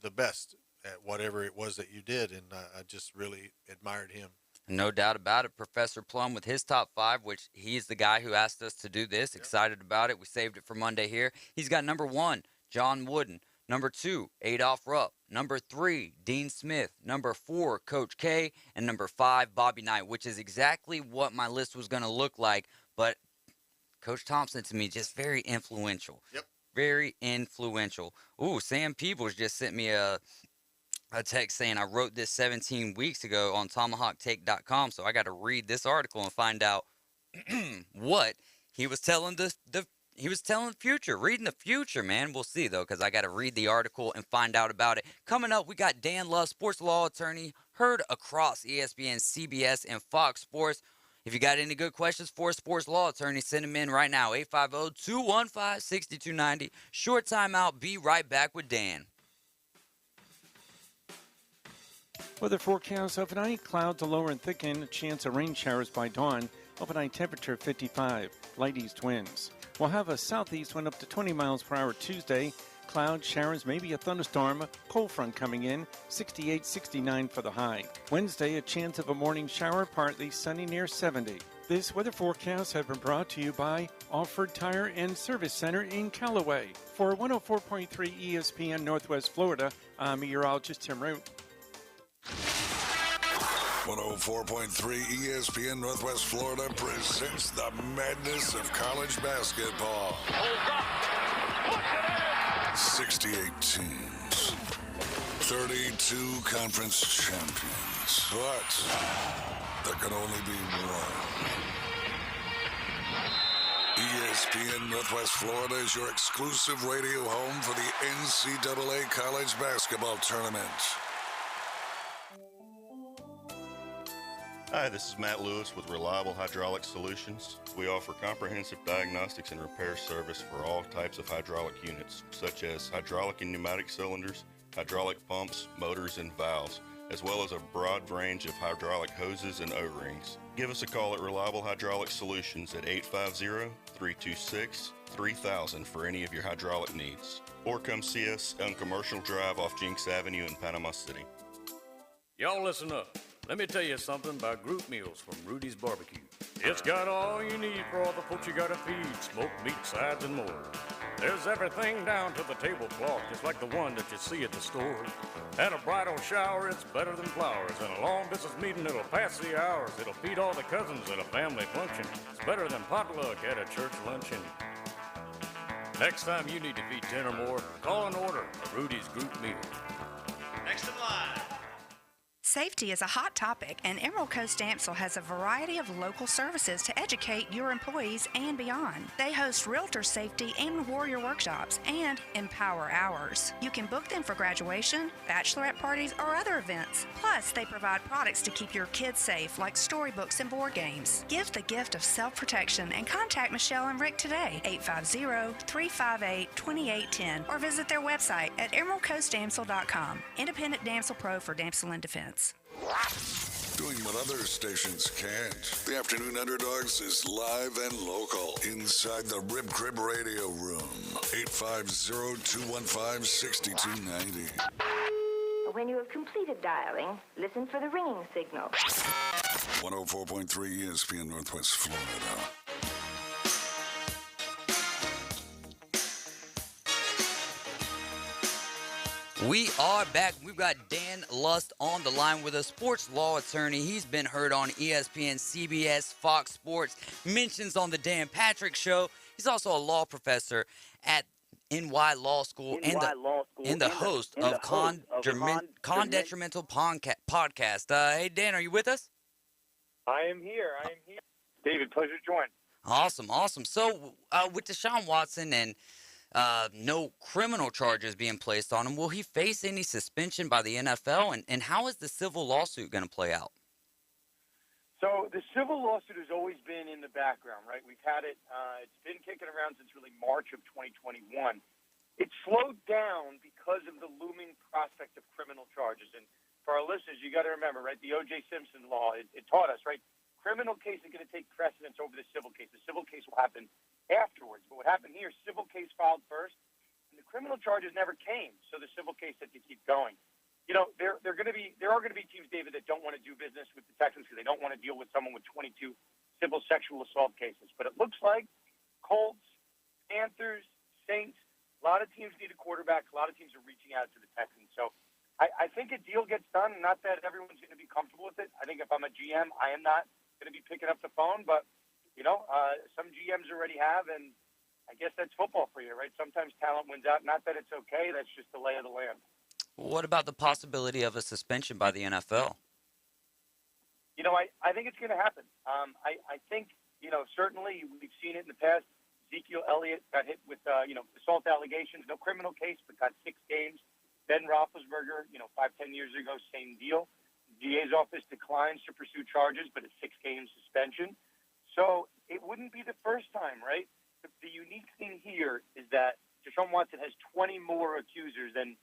the best at whatever it was that you did, and I just really admired him. No doubt about it. Professor Plum with his top 5, which he's the guy who asked us to do this. Excited about it. We saved it for Monday here. He's got number 1, John Wooden. Number 2, Adolph Rupp. Number 3, Dean Smith. Number 4, Coach K. And number 5, Bobby Knight, which is exactly what my list was going to look like. But Coach Thompson, to me, just very influential. Yep. Very influential. Ooh, Sam Peebles just sent me a text saying I wrote this 17 weeks ago on TomahawkTake.com, so I got to read this article and find out what he was telling he was telling the future, reading the future, man. We'll see, though, because I got to read the article and find out about it. Coming up, we got Dan Love, sports law attorney, heard across ESPN, CBS, and Fox Sports. If you got any good questions for a sports law attorney, send them in right now, 850-215-6290. Short timeout. Be right back with Dan. Weather forecast overnight, clouds to lower and thicken, chance of rain showers by dawn, overnight temperature 55, light east winds. We'll have a southeast wind up to 20 miles per hour Tuesday, cloud showers, maybe a thunderstorm, cold front coming in, 68, 69 for the high. Wednesday, a chance of a morning shower, partly sunny near 70. This weather forecast has been brought to you by Alford Tire and Service Center in Callaway. For 104.3 ESPN Northwest Florida, I'm meteorologist Tim Root. 104.3 ESPN Northwest Florida presents the madness of college basketball. 68 teams, 32 conference champions, but there can only be one. ESPN Northwest Florida is your exclusive radio home for the NCAA College Basketball Tournament. Hi, this is Matt Lewis with Reliable Hydraulic Solutions. We offer comprehensive diagnostics and repair service for all types of hydraulic units, such as hydraulic and pneumatic cylinders, hydraulic pumps, motors, and valves, as well as a broad range of hydraulic hoses and O-rings. Give us a call at Reliable Hydraulic Solutions at 850-326-3000 for any of your hydraulic needs. Or come see us on Commercial Drive off Jinx Avenue in Panama City. Y'all listen up. Let me tell you something about group meals from Rudy's Barbecue. It's got all you need for all the folks you gotta feed, smoked meat, sides, and more. There's everything down to the tablecloth, just like the one that you see at the store. And a bridal shower, it's better than flowers. And a long distance meeting, it'll pass the hours. It'll feed all the cousins at a family function. It's better than potluck at a church luncheon. Next time you need to feed 10 or more, call and order a Rudy's group meal. Next in line. Safety is a hot topic, and Emerald Coast AMSL has a variety of local services to educate your employees and beyond. They host realtor safety and warrior workshops and empower hours. You can book them for graduation, bachelorette parties, or other events. Plus, they provide products to keep your kids safe, like storybooks and board games. Give the gift of self-protection and contact Michelle and Rick today, 850-358-2810, or visit their website at emeraldcoastdamsel.com. Independent Damsel Pro for Damsel in Defense. Doing what other stations can't. The Afternoon Underdogs is live and local inside the Rib Crib Radio Room. 850-215-6290. When you have completed dialing, listen for the ringing signal. 104.3 ESPN Northwest Florida. We are back. We've got Dan Lust on the line with us, sports law attorney. He's been heard on ESPN, CBS, Fox Sports, mentions on the Dan Patrick Show. He's also a law professor at NY Law School and the host of Con Detrimental Podcast. Hey, Dan, are you with us? I am here. David, pleasure to join. Awesome. So with Deshaun Watson and no criminal charges being placed on him, will he face any suspension by the NFL? And how is the civil lawsuit going to play out? So the civil lawsuit has always been in the background, right? We've had it. It's been kicking around since really March of 2021. It slowed down because of the looming prospect of criminal charges. And for our listeners, you got to remember, right? The O.J. Simpson law, it taught us, right? Criminal case is going to take precedence over the civil case. The civil case will happen afterwards. But what happened here, civil case filed first, and the criminal charges never came. So the civil case had to keep going. You know, there are going to be teams, David, that don't want to do business with the Texans because they don't want to deal with someone with 22 civil sexual assault cases. But it looks like Colts, Panthers, Saints, a lot of teams need a quarterback. A lot of teams are reaching out to the Texans. So I think a deal gets done. Not that everyone's going to be comfortable with it. I think if I'm a GM, I am not going to be picking up the phone. But, you know, some GMs already have, and I guess that's football for you, right? Sometimes talent wins out. Not that it's okay. That's just the lay of the land. What about the possibility of a suspension by the NFL? You know, I think it's going to happen. I think, you know, certainly we've seen it in the past. Ezekiel Elliott got hit with, assault allegations. No criminal case, but got 6 games. Ben Roethlisberger, 5-10 years ago, same deal. DA's office declines to pursue charges, but a 6-game suspension. So it wouldn't be the first time, right? The unique thing here is that Deshaun Watson has 20 more accusers than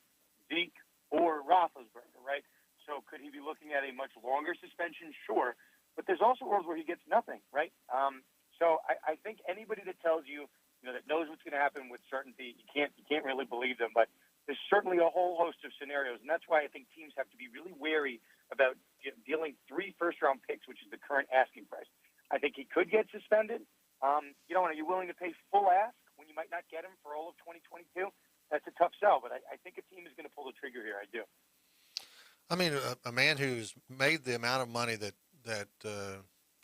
Zeke or Roethlisberger, right? So could he be looking at a much longer suspension? Sure. But there's also worlds where he gets nothing, right? So I think anybody that tells you, that knows what's going to happen with certainty, you can't really believe them. But there's certainly a whole host of scenarios, and that's why I think teams have to be really wary about dealing 3 first-round picks, which is the current asking price. I think he could get suspended. Are you willing to pay full ask when you might not get him for all of 2022? That's a tough sell, but I think a team is going to pull the trigger here. I do. I mean, a man who's made the amount of money that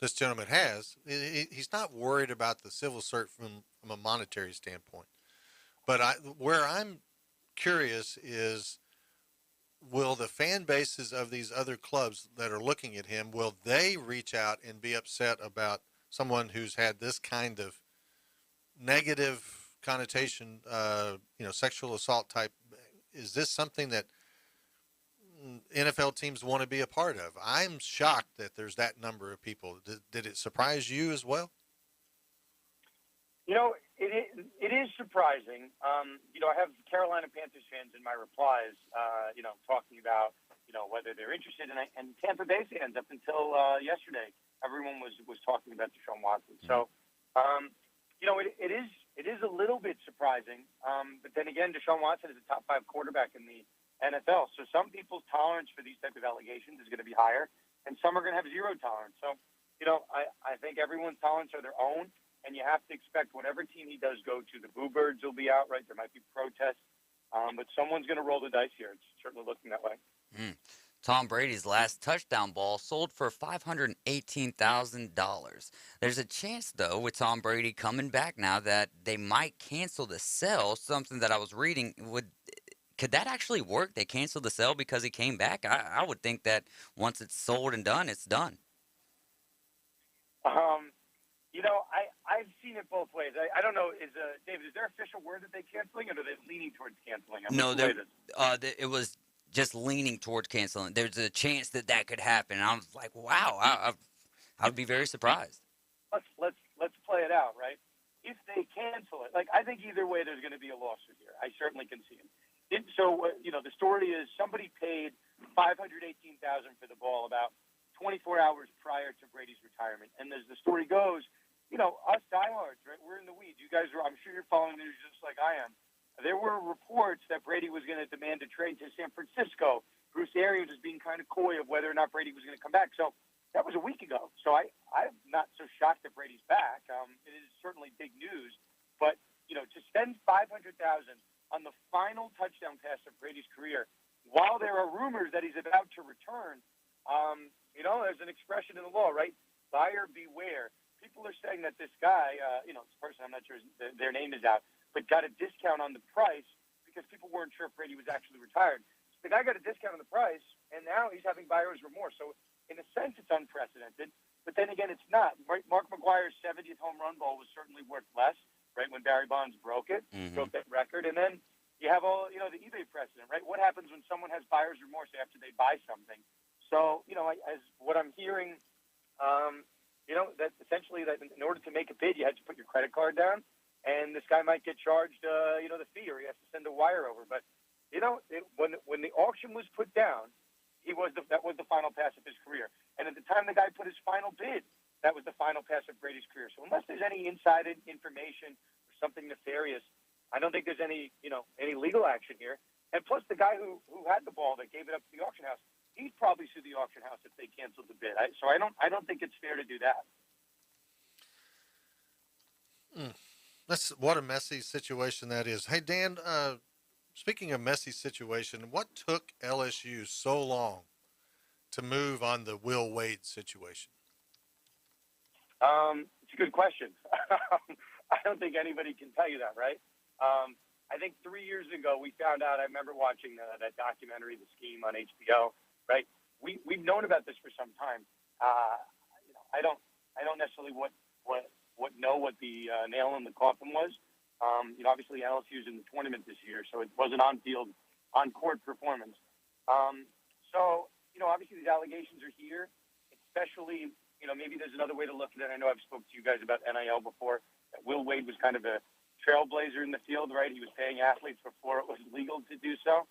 this gentleman has, he's not worried about the civil cert from a monetary standpoint. But where I'm curious is, will the fan bases of these other clubs that are looking at him, will they reach out and be upset about someone who's had this kind of negative connotation, sexual assault type? Is this something that NFL teams want to be a part of? I'm shocked that there's that number of people. Did it surprise you as well? It is surprising. I have Carolina Panthers fans in my replies, talking about, whether they're interested in it. And Tampa Bay fans, up until yesterday, everyone was talking about Deshaun Watson. So, it is a little bit surprising. But then again, Deshaun Watson is a top 5 quarterback in the NFL. So some people's tolerance for these type of allegations is going to be higher, and some are going to have 0 tolerance. So, I think everyone's tolerance are their own, and you have to expect whatever team he does go to, the Boo Birds will be out, right? There might be protests, but someone's going to roll the dice here. It's certainly looking that way. Tom Brady's last touchdown ball sold for $518,000. There's a chance, though, with Tom Brady coming back now, that they might cancel the sale. Something that I was reading, could that actually work? They canceled the sale because he came back? I would think that once it's sold and done, it's done. I've seen it both ways. I don't know. David, is there official word that they're canceling, or are they leaning towards canceling? No, it was just leaning towards canceling. There's a chance that could happen. And I was like, wow, I would be very surprised. Let's play it out, right? If they cancel it, I think either way there's going to be a lawsuit here. I certainly can see it. The story is somebody paid $518,000 for the ball about 24 hours prior to Brady's retirement. And as the story goes, us diehards, right? We're in the weeds. You guys I'm sure you're following news just like I am. There were reports that Brady was going to demand a trade to San Francisco. Bruce Arians was being kind of coy of whether or not Brady was going to come back. So that was a week ago. So I'm not so shocked that Brady's back. It is certainly big news. But, to spend $500,000 on the final touchdown pass of Brady's career, while there are rumors that he's about to return, there's an expression in the law, right? Buyer beware. People are saying that this guy, this person, I'm not sure their name is out, but got a discount on the price because people weren't sure if Brady was actually retired. So the guy got a discount on the price, and now he's having buyer's remorse. So in a sense, it's unprecedented. But then again, it's not. Right? Mark McGuire's 70th home run ball was certainly worth less, right, when Barry Bonds broke it, broke that record. And then you have all, the eBay precedent, right? What happens when someone has buyer's remorse after they buy something? So, as what I'm hearing that essentially that in order to make a bid, you had to put your credit card down, and this guy might get charged, the fee, or he has to send a wire over. But when the auction was put down, that was the final pass of his career. And at the time the guy put his final bid, that was the final pass of Brady's career. So unless there's any inside information or something nefarious, I don't think there's any legal action here. And plus, the guy who had the ball that gave it up to the auction house, he'd probably sue the auction house if they canceled the bid. So I don't think it's fair to do that. What a messy situation that is. Hey, Dan, speaking of messy situation, what took LSU so long to move on the Will Wade situation? It's a good question. I don't think anybody can tell you that, right? I think 3 years ago we found out. I remember watching that documentary, The Scheme, on HBO. Right? We've known about this for some time. I don't necessarily know what the nail in the coffin was. Obviously LSU's in the tournament this year, so it wasn't on court performance. Obviously these allegations are here, especially. Maybe there's another way to look at it. I know I've spoke to you guys about NIL before. That Will Wade was kind of a trailblazer in the field, right? He was paying athletes before it was legal to do so.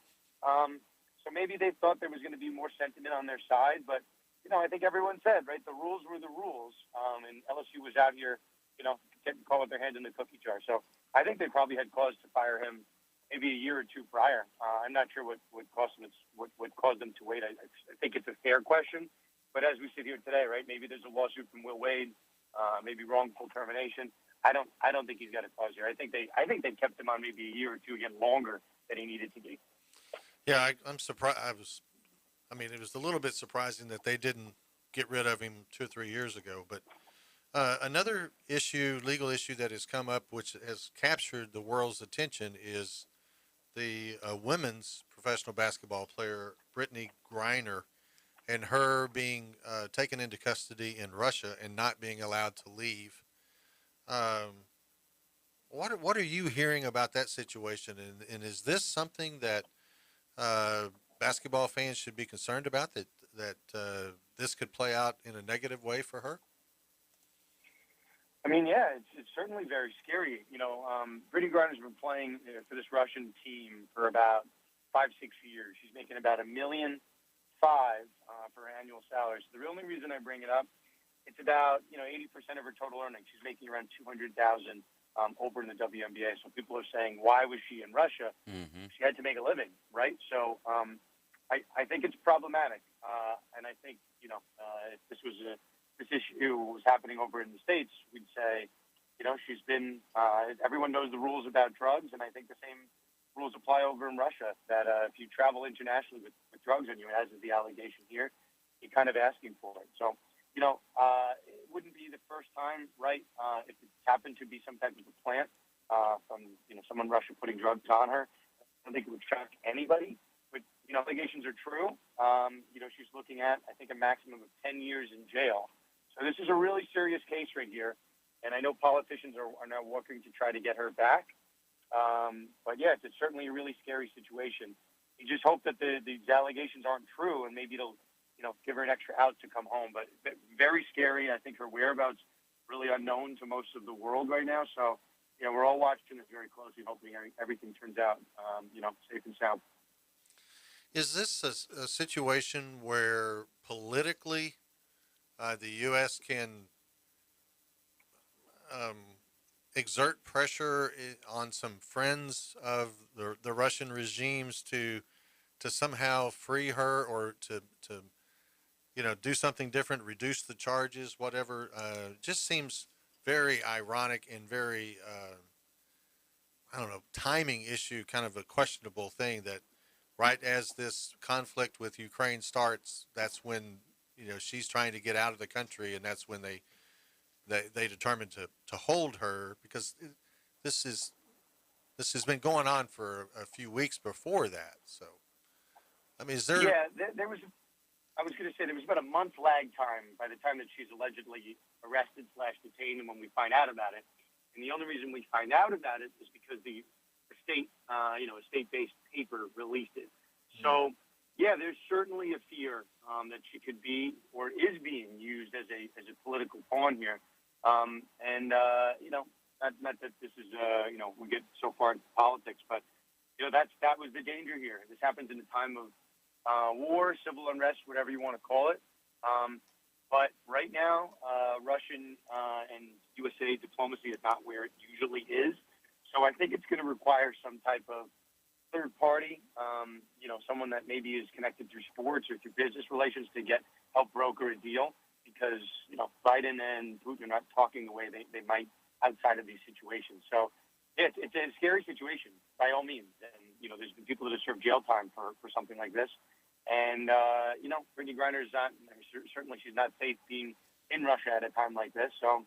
So maybe they thought there was going to be more sentiment on their side, but I think everyone said, right, the rules were the rules, and LSU was out here, getting caught with their hand in the cookie jar. So I think they probably had cause to fire him maybe a year or two prior. I'm not sure what caused them to wait. I think it's a fair question, but as we sit here today, right, maybe there's a lawsuit from Will Wade, maybe wrongful termination. I don't think he's got a cause here. I think they kept him on maybe a year or two again longer than he needed to be. Yeah, I'm surprised. It was a little bit surprising that they didn't get rid of him 2 or 3 years ago. But another legal issue that has come up, which has captured the world's attention, is the women's professional basketball player, Brittany Griner, and her being taken into custody in Russia and not being allowed to leave. What are you hearing about that situation? And is this something that basketball fans should be concerned about, that this could play out in a negative way for her? Yeah, it's certainly very scary. Brittany Griner's been playing for this Russian team for about 5-6 years. She's making about $1.5 million for her annual salary. So the only reason I bring it up, it's about 80% of her total earnings. She's making around $200,000 over in the WNBA. So people are saying, why was she in Russia? Mm-hmm. She had to make a living, right? So I think it's problematic, and I think if this issue was happening over in the States, we'd say, she's been. Everyone knows the rules about drugs, and I think the same rules apply over in Russia. That if you travel internationally with drugs on you, as is the allegation here, you're kind of asking for it. So. It wouldn't be the first time, right? If it happened to be some type of a plant from, someone in Russia putting drugs on her, I don't think it would shock anybody. But, allegations are true. She's looking at, I think, a maximum of 10 years in jail. So this is a really serious case right here. And I know politicians are now working to try to get her back. But, yeah, it's certainly a really scary situation. You just hope that these allegations aren't true, and maybe it'll give her an extra out to come home. But very scary. I think her whereabouts really unknown to most of the world right now. So, we're all watching this very closely, hoping everything turns out, safe and sound. Is this a situation where politically the U.S. can exert pressure on some friends of the Russian regimes to somehow free her, or to do something different, reduce the charges, whatever? Just seems very ironic and very, timing issue, kind of a questionable thing, that right as this conflict with Ukraine starts, that's when, she's trying to get out of the country, and that's when they determined to hold her, because this has been going on for a few weeks before that. So, is there... Yeah, there was... I was going to say there was about a month lag time by the time that she's allegedly arrested / detained, and when we find out about it. And the only reason we find out about it is because the state, a state-based paper released it. So Yeah, there's certainly a fear that she could be or is being used as a political pawn here. Not that this is we get so far into politics, but that was the danger here. This happens in a time of war, civil unrest, whatever you want to call it. But right now, Russian and USA diplomacy is not where it usually is. So I think it's going to require some type of third party, someone that maybe is connected through sports or through business relations to help broker a deal, because Biden and Putin are not talking the way they might outside of these situations. So it's a scary situation by all means. And there's been people that have served jail time for something like this. And Brittany Griner is not, certainly she's not safe being in Russia at a time like this. So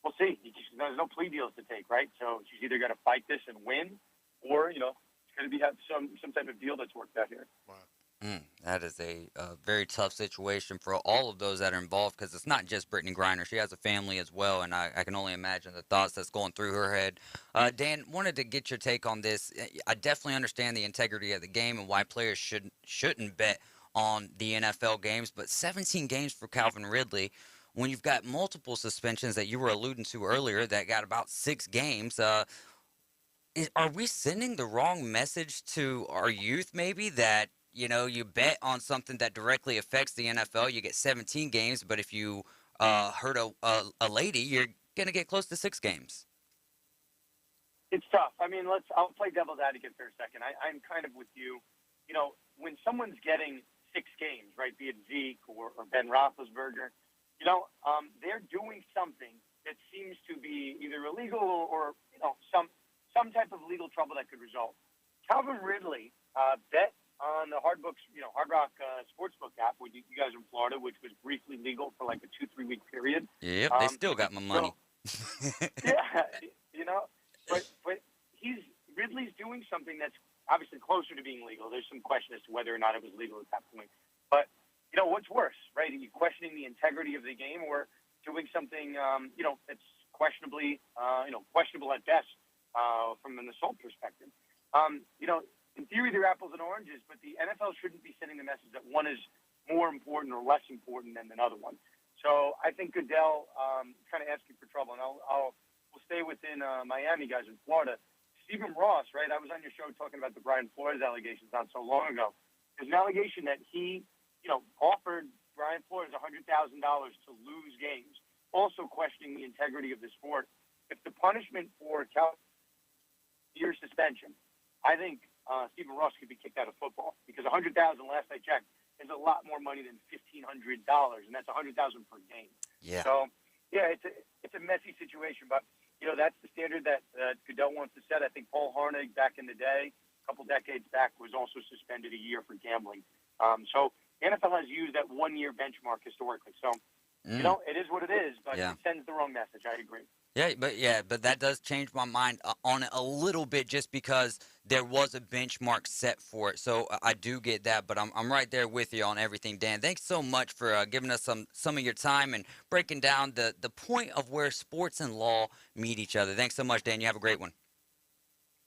we'll see. There's no plea deals to take, right? So she's either going to fight this and win, or it's going to have some type of deal that's worked out here. Wow. That is a very tough situation for all of those that are involved, because it's not just Brittany Griner. She has a family as well, and I can only imagine the thoughts that's going through her head. Dan, wanted to get your take on this. I definitely understand the integrity of the game and why players shouldn't bet on the NFL games, but 17 games for Calvin Ridley, when you've got multiple suspensions that you were alluding to earlier that got about 6 games, are we sending the wrong message to our youth maybe that, you bet on something that directly affects the NFL, you get 17 games, but if you hurt a lady, you're going to get close to 6 games? It's tough. I mean, I'll play devil's advocate for a second. I'm kind of with you. When someone's getting 6 games, right, be it Zeke or Ben Roethlisberger, they're doing something that seems to be either illegal or some type of legal trouble that could result. Calvin Ridley bet on the Hard Rock Sportsbook app, where you guys are in Florida, which was briefly legal for like a 2-3 week period. Yep, they still got my money. But Ridley's doing something that's obviously closer to being legal. There's some question as to whether or not it was legal at that point. But what's worse, right? Are you questioning the integrity of the game, or doing something that's questionably questionable at best from an assault perspective? In theory, they're apples and oranges, but the NFL shouldn't be sending the message that one is more important or less important than another one. So I think Goodell kind of asking for trouble, and we'll stay within Miami, guys, in Florida. Stephen Ross, right? I was on your show talking about the Brian Flores allegations not so long ago. There's an allegation that he, offered Brian Flores $100,000 to lose games, also questioning the integrity of the sport. If the punishment for year suspension, I think Stephen Ross could be kicked out of football, because $100,000, last I checked, is a lot more money than $1,500, and that's $100,000 per game. Yeah. So, yeah, it's a messy situation, but that's the standard that Goodell wants to set. I think Paul Harnig back in the day, a couple decades back, was also suspended a year for gambling. So the NFL has used that 1-year benchmark historically. So it is what it is, but it sends the wrong message. I agree. But that does change my mind on it a little bit, just because there was a benchmark set for it. So I do get that, but I'm right there with you on everything, Dan. Thanks so much for giving us some of your time and breaking down the point of where sports and law meet each other. Thanks so much, Dan. You have a great one.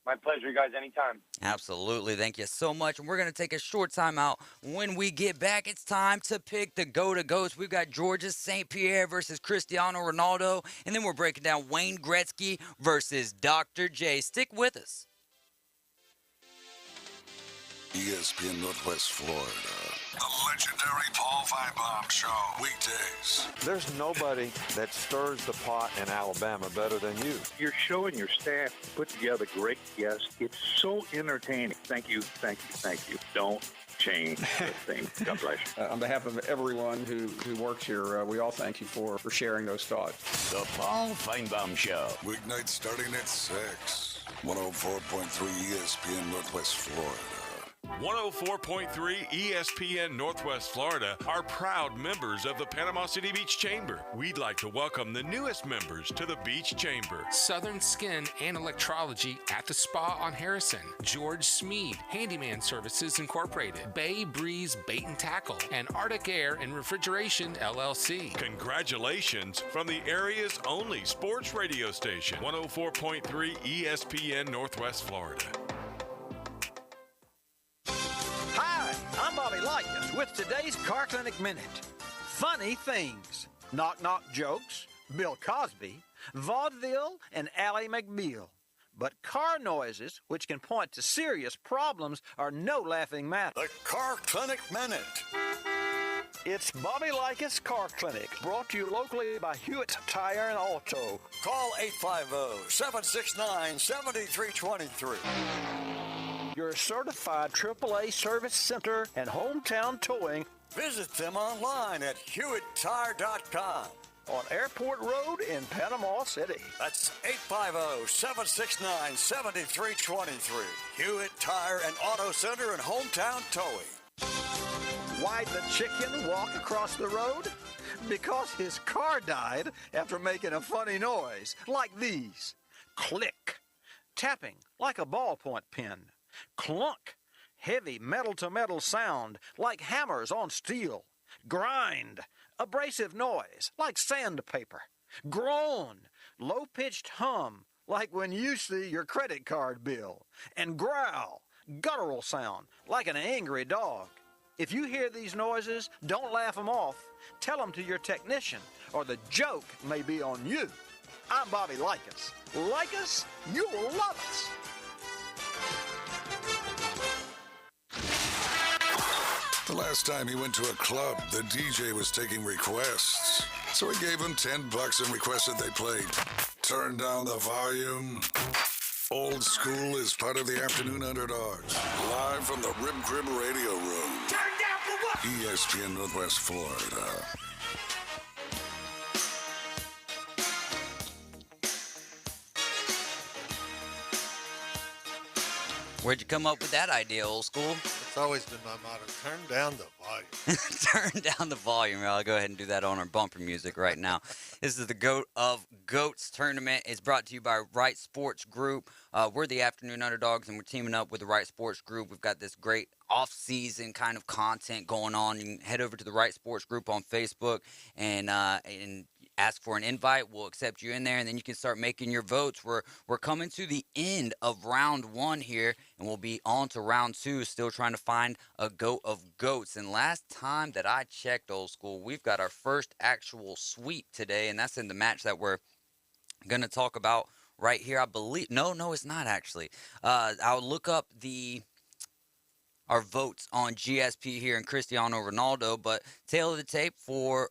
My pleasure, guys. Anytime. Absolutely. Thank you so much. And we're going to take a short time out. When we get back, it's time to pick the go-to-goes. We've got Georgia St. Pierre versus Cristiano Ronaldo. And then we're breaking down Wayne Gretzky versus Dr. J. Stick with us. ESPN Northwest Florida. The legendary Paul Feinbaum Show. Weekdays. There's nobody that stirs the pot in Alabama better than you. Your show and your staff put together great guests. It's so entertaining. Thank you, thank you, thank you. Don't change the thing. God bless you. On behalf of everyone who works here, we all thank you for sharing those thoughts. The Paul Feinbaum Show. Weeknights starting at 6. 104.3 ESPN Northwest Florida. 104.3 ESPN Northwest Florida are proud members of the Panama City Beach Chamber. We'd like to welcome the newest members to the Beach Chamber. Southern Skin and Electrology at the Spa on Harrison. George Smead, Handyman Services Incorporated. Bay Breeze Bait and Tackle. And Arctic Air and Refrigeration LLC. Congratulations from the area's only sports radio station. 104.3 ESPN Northwest Florida. Hi, I'm Bobby Likas with today's Car Clinic Minute. Funny things. Knock-knock jokes, Bill Cosby, vaudeville, and Ally McBeal. But car noises, which can point to serious problems, are no laughing matter. The Car Clinic Minute. It's Bobby Likas Car Clinic, brought to you locally by Hewitt Tire and Auto. Call 850-769-7323. Your certified AAA service center and hometown towing. Visit them online at HewittTire.com. On Airport Road in Panama City. That's 850-769-7323. Hewitt Tire and Auto Center and hometown towing. Why'd the chicken walk across the road? Because his car died after making a funny noise, like these. Click. Tapping, like a ballpoint pen. Clunk. Heavy metal-to-metal sound, like hammers on steel. Grind. Abrasive noise, like sandpaper. Groan. Low-pitched hum, like when you see your credit card bill. And growl. Guttural sound, like an angry dog. If you hear these noises, don't laugh them off. Tell them to your technician, or the joke may be on you. I'm Bobby Likas. Like us, you'll love us. The last time he went to a club, the DJ was taking requests. So he gave him $10 and requested they played Turn Down the Volume. Old School is part of the Afternoon Underdogs. Live from the Rib Crib Radio Room. Turn down for what? ESPN Northwest Florida. Where'd you come up with that idea, Old School? It's always been my motto. Turn down the volume. Turn down the volume. I'll go ahead and do that on our bumper music right now. This is the Goat of Goats tournament. It's brought to you by Right Sports Group. We're the Afternoon Underdogs, and we're teaming up with the Right Sports Group. We've got this great off-season kind of content going on. You can head over to the Right Sports Group on Facebook and ask for an invite. We'll accept you in there, and then you can start making your votes. We're coming to the end of round one here, and we'll be on to round two, still trying to find a goat of goats. And last time that I checked, Old School, we've got our first actual sweep today, and that's in the match that we're going to talk about right here, I believe. No, it's not actually. I'll look up our votes on GSP here and Cristiano Ronaldo, but tail of the tape for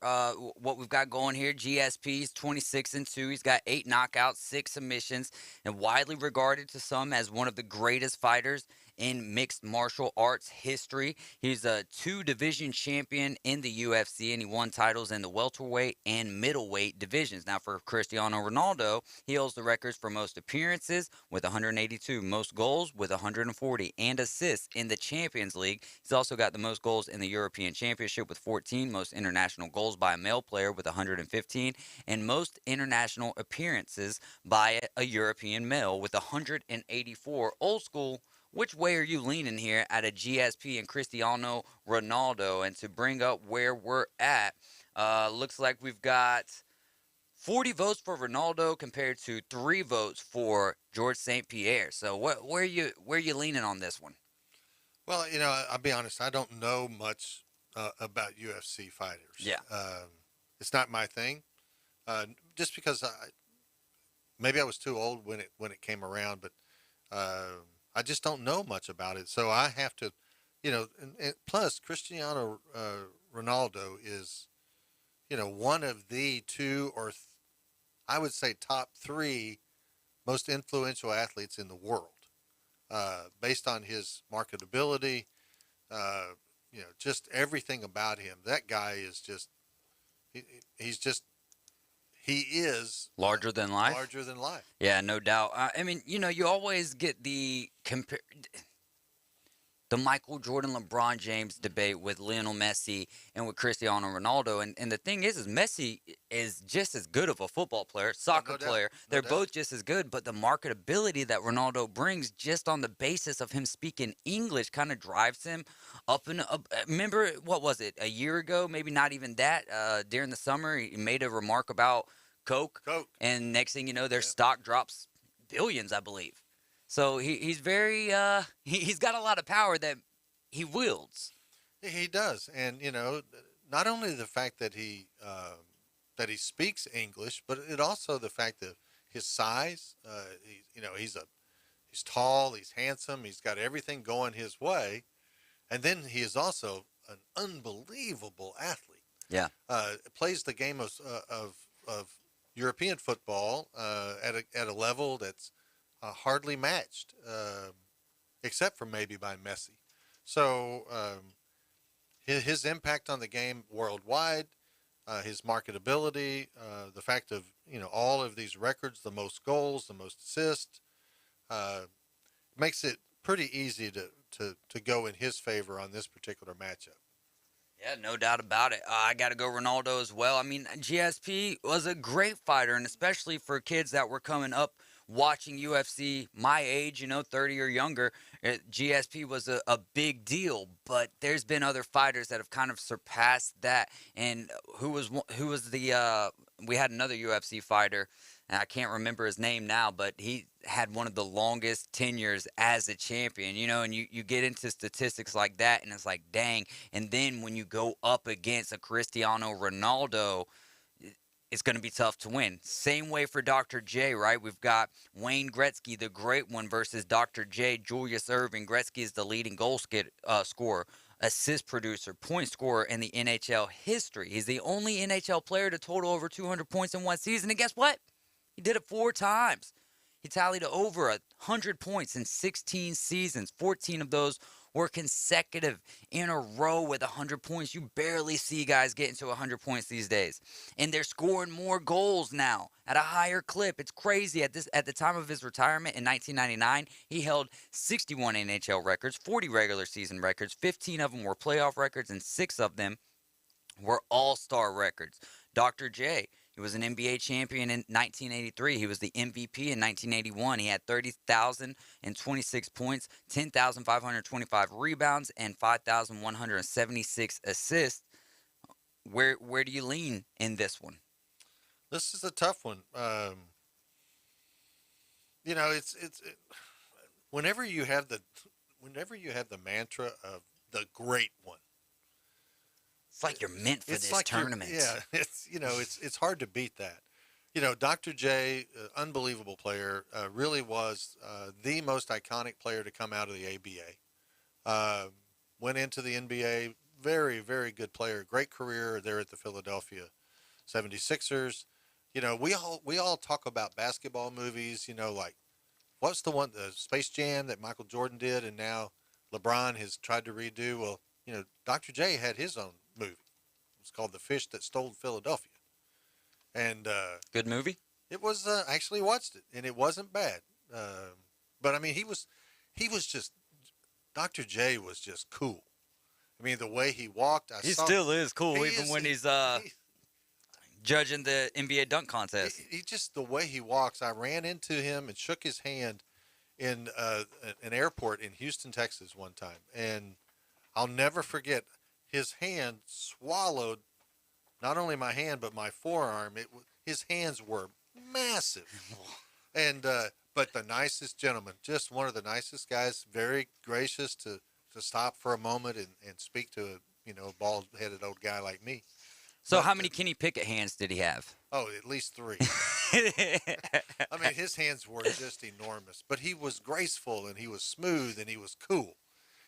what we've got going here. GSP's 26-2. He's got 8 knockouts, 6 submissions, and widely regarded to some as one of the greatest fighters in mixed martial arts history. He's a 2-division champion in the UFC, and he won titles in the welterweight and middleweight divisions. Now, for Cristiano Ronaldo, he holds the records for most appearances with 182, most goals with 140, and assists in the Champions League. He's also got the most goals in the European Championship with 14, most international goals by a male player with 115, and most international appearances by a European male with 184. Old School, which way are you leaning here at a GSP and Cristiano Ronaldo? And to bring up where we're at, looks like we've got 40 votes for Ronaldo compared to 3 votes for George St. Pierre. So where are you leaning on this one? Well, I'll be honest. I don't know much about UFC fighters. Yeah. It's not my thing. Just because maybe I was too old when it came around, but I just don't know much about it. So I have to, and plus Cristiano Ronaldo is, one of the 2 or I would say top 3 most influential athletes in the world, based on his marketability, just everything about him. That guy is just, he is larger than life. Larger than life. Yeah, no doubt. I mean, you always get the Michael Jordan, LeBron James debate with Lionel Messi and with Cristiano Ronaldo. And the thing is Messi is just as good of a football player, soccer player. They're both just as good, but the marketability that Ronaldo brings just on the basis of him speaking English kind of drives him up and up. Remember, what was it, a year ago? Maybe not even that. During the summer, he made a remark about Coke. And next thing you know, their stock drops billions, I believe. So he's very he's got a lot of power that he wields. He does, and not only the fact that he speaks English, but it also the fact that his size. He's tall, he's handsome, he's got everything going his way, and then he is also an unbelievable athlete. Yeah. Plays the game of European football at a level that's hardly matched, except for maybe by Messi. So his impact on the game worldwide, his marketability, the fact of all of these records, the most goals, the most assists, makes it pretty easy to go in his favor on this particular matchup. Yeah, no doubt about it. I got to go Ronaldo as well. I mean, GSP was a great fighter, and especially for kids that were coming up watching UFC my age, 30 or younger, GSP was a big deal. But there's been other fighters that have kind of surpassed that. And who was the we had another UFC fighter, and I can't remember his name now, but he had one of the longest tenures as a champion, and you get into statistics like that, and it's like, dang. And then when you go up against a Cristiano Ronaldo, it's going to be tough to win. Same way for Dr. J, right? We've got Wayne Gretzky, the great one, versus Dr. J, Julius Erving. Gretzky is the leading goal scorer, assist producer, point scorer in the NHL history. He's the only NHL player to total over 200 points in one season. And guess what? He did it 4 times. He tallied over 100 points in 16 seasons. 14 of those were consecutive in a row with 100 points. You barely see guys getting to 100 points these days. And they're scoring more goals now at a higher clip. It's crazy. At the time of his retirement in 1999, he held 61 NHL records, 40 regular season records. 15 of them were playoff records, and 6 of them were all-star records. Dr. J, he was an NBA champion in 1983. He was the MVP in 1981. He had 30,026 points, 10,525 rebounds, and 5,176 assists. Where do you lean in this one? This is a tough one. It's whenever you have the mantra of the great one. It's like you're meant for this tournament. It's hard to beat that. Dr. J, unbelievable player, really was the most iconic player to come out of the ABA. Went into the NBA, very, very good player, great career there at the Philadelphia 76ers. We all talk about basketball movies, like what's the one, the Space Jam that Michael Jordan did, and now LeBron has tried to redo. Well, Dr. J had his own movie. It's called The Fish That Stole Philadelphia. And good movie? It was I actually watched it, and it wasn't bad. But I mean, he was just, Dr. J was just cool. I mean, the way he walked, he still is cool, even when he's judging the NBA dunk contest. He just, the way he walks, I ran into him and shook his hand in an airport in Houston, Texas one time, and I'll never forget, his hand swallowed not only my hand but my forearm. His hands were massive, and but the nicest gentleman, just one of the nicest guys, very gracious to stop for a moment and speak to a bald-headed old guy like me. So how many Kenny Pickett hands did he have? Oh, at least 3. I mean, his hands were just enormous, but he was graceful and he was smooth and he was cool.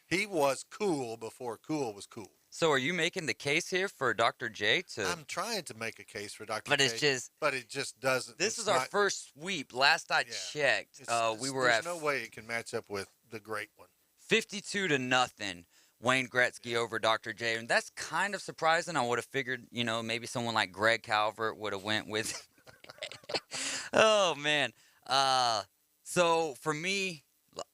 He was cool before cool was cool. So are you making the case here for Dr. J to... I'm trying to make a case for Dr. But J. But it just doesn't. This is our first sweep. Last I checked, we were at... There's no way it can match up with the great one. 52-0, Wayne Gretzky over Dr. J. And that's kind of surprising. I would have figured, maybe someone like Greg Calvert would have went with... Oh, man. So for me,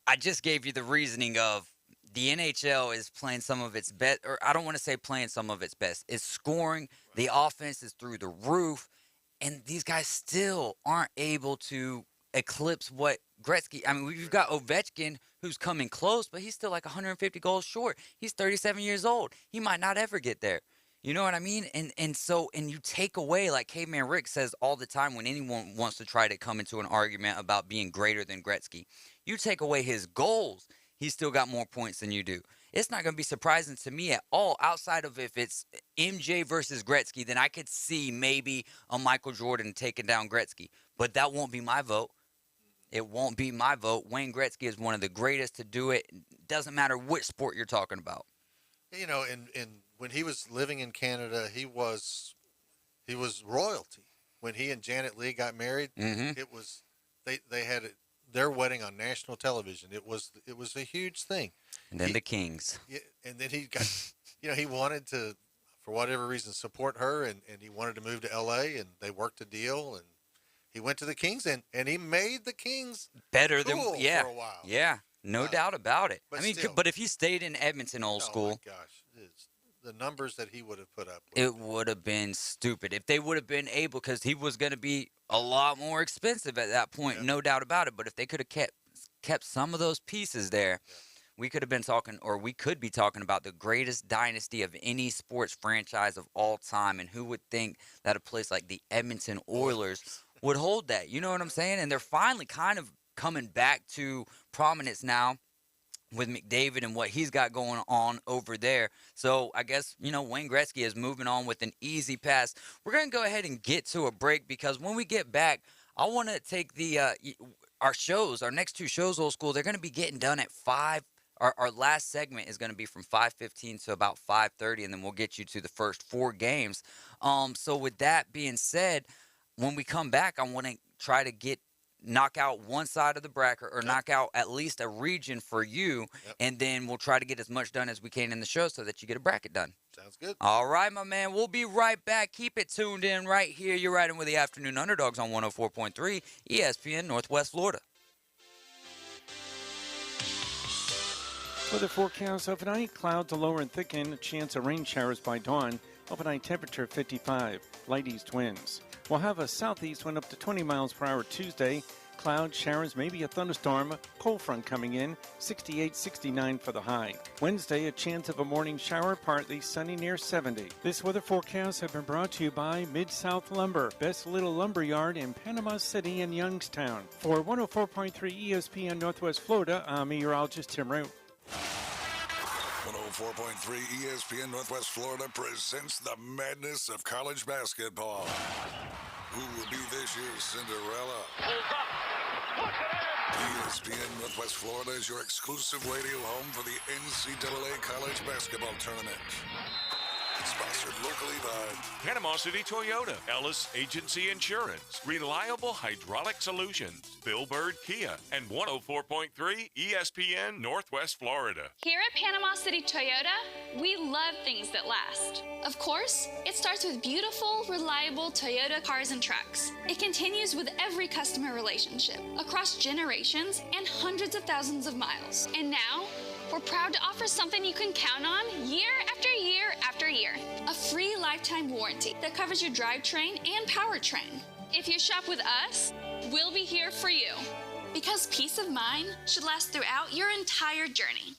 I just gave you the reasoning of the NHL is playing some of its best, or I don't want to say playing some of its best. It's scoring. The offense is through the roof. And these guys still aren't able to eclipse what Gretzky. I mean, we've got Ovechkin who's coming close, but he's still like 150 goals short. He's 37 years old. He might not ever get there. You know what I mean? And you take away, like Caveman Rick says all the time when anyone wants to try to come into an argument about being greater than Gretzky, you take away his goals, he's still got more points than you do. it's not going to be surprising to me at all outside of if it's MJ versus Gretzky, then I could see maybe a Michael Jordan taking down Gretzky. But that won't be my vote. It won't be my vote. Wayne Gretzky is one of the greatest to do it. Doesn't matter which sport you're talking about. You know, and when he was living in Canada, he was royalty. When he and Janet Leigh got married, it was they had their wedding on national television. It was a huge thing. And then the Kings. Yeah, and then he got, he wanted to, for whatever reason, support her, and he wanted to move to L.A., and they worked a deal, and he went to the Kings, and he made the Kings better cool than for a while. Yeah, no doubt about it. But I mean, still. but if he stayed in Edmonton old school, my gosh, the numbers that he would have put up. it would have been stupid. If they would have been able, because he was going to be a lot more expensive at that point, no doubt about it. But if they could have kept some of those pieces there, we could have been talking, or we could be talking about the greatest dynasty of any sports franchise of all time. And who would think that a place like the Edmonton Oilers would hold that? You know what I'm saying? And they're finally kind of coming back to prominence now with McDavid and what he's got going on over there. So I guess, Wayne Gretzky is moving on with an easy pass. We're going to go ahead and get to a break because when we get back, I want to take our next two shows, Old School, they're going to be getting done at 5. Our last segment is going to be from 5:15 to about 5:30, and then we'll get you to the first 4 games. So with that being said, when we come back, I want to try to knock out one side of the bracket or knock out at least a region for you, and then we'll try to get as much done as we can in the show so that you get a bracket done. Sounds good. All right, my man. We'll be right back. Keep it tuned in right here. You're riding with the Afternoon Underdogs on 104.3 ESPN Northwest Florida. Weather forecast overnight, clouds to lower and thicken, a chance of rain showers by dawn. Overnight temperature 55, light east winds. We'll have a southeast wind up to 20 miles per hour Tuesday. Clouds, showers, maybe a thunderstorm. Cold front coming in, 68, 69 for the high. Wednesday, a chance of a morning shower, partly sunny near 70. This weather forecast has been brought to you by Mid-South Lumber, best little lumber yard in Panama City and Youngstown. For 104.3 ESPN Northwest Florida, I'm meteorologist Tim Root. 104.3 ESPN Northwest Florida presents the madness of college basketball. Who will be this year's Cinderella? ESPN Northwest Florida is your exclusive radio home for the NCAA College Basketball Tournament. Sponsored locally by Panama City Toyota, Ellis Agency Insurance, Reliable Hydraulic Solutions, Bill Bird Kia, and 104.3 ESPN Northwest Florida. Here at Panama City Toyota, we love things that last. Of course, it starts with beautiful, reliable Toyota cars and trucks. It continues with every customer relationship, across generations and hundreds of thousands of miles. And now, we're proud to offer something you can count on year after year after year. A free lifetime warranty that covers your drivetrain and powertrain. If you shop with us, we'll be here for you. Because peace of mind should last throughout your entire journey.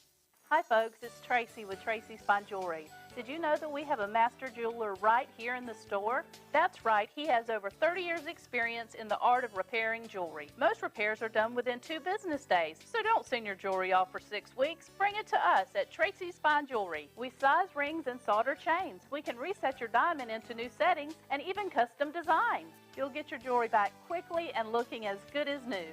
Hi folks, it's Tracy with Tracy's Fine Jewelry. Did you know that we have a master jeweler right here in the store? That's right, he has over 30 years experience in the art of repairing jewelry. Most repairs are done within 2 business days, so don't send your jewelry off for 6 weeks. Bring it to us at Tracy's Fine Jewelry. We size rings and solder chains. We can reset your diamond into new settings and even custom design. You'll get your jewelry back quickly and looking as good as new.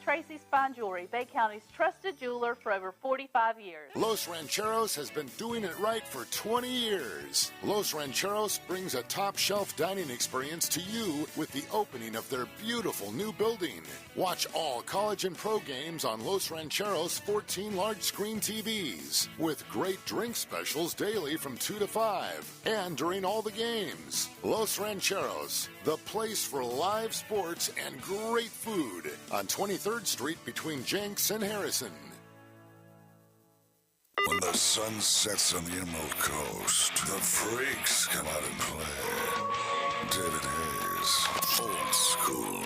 Tracy's Fine Jewelry, Bay County's trusted jeweler for over 45 years. Los Rancheros has been doing it right for 20 years. Los Rancheros brings a top-shelf dining experience to you with the opening of their beautiful new building. Watch all college and pro games on Los Rancheros' 14 large-screen TVs, with great drink specials daily from 2 to 5, and during all the games. Los Rancheros, the place for live sports and great food on 23rd Street between Jenks and Harrison. When the sun sets on the Emerald Coast, the freaks come out and play. David Hayes, Old School,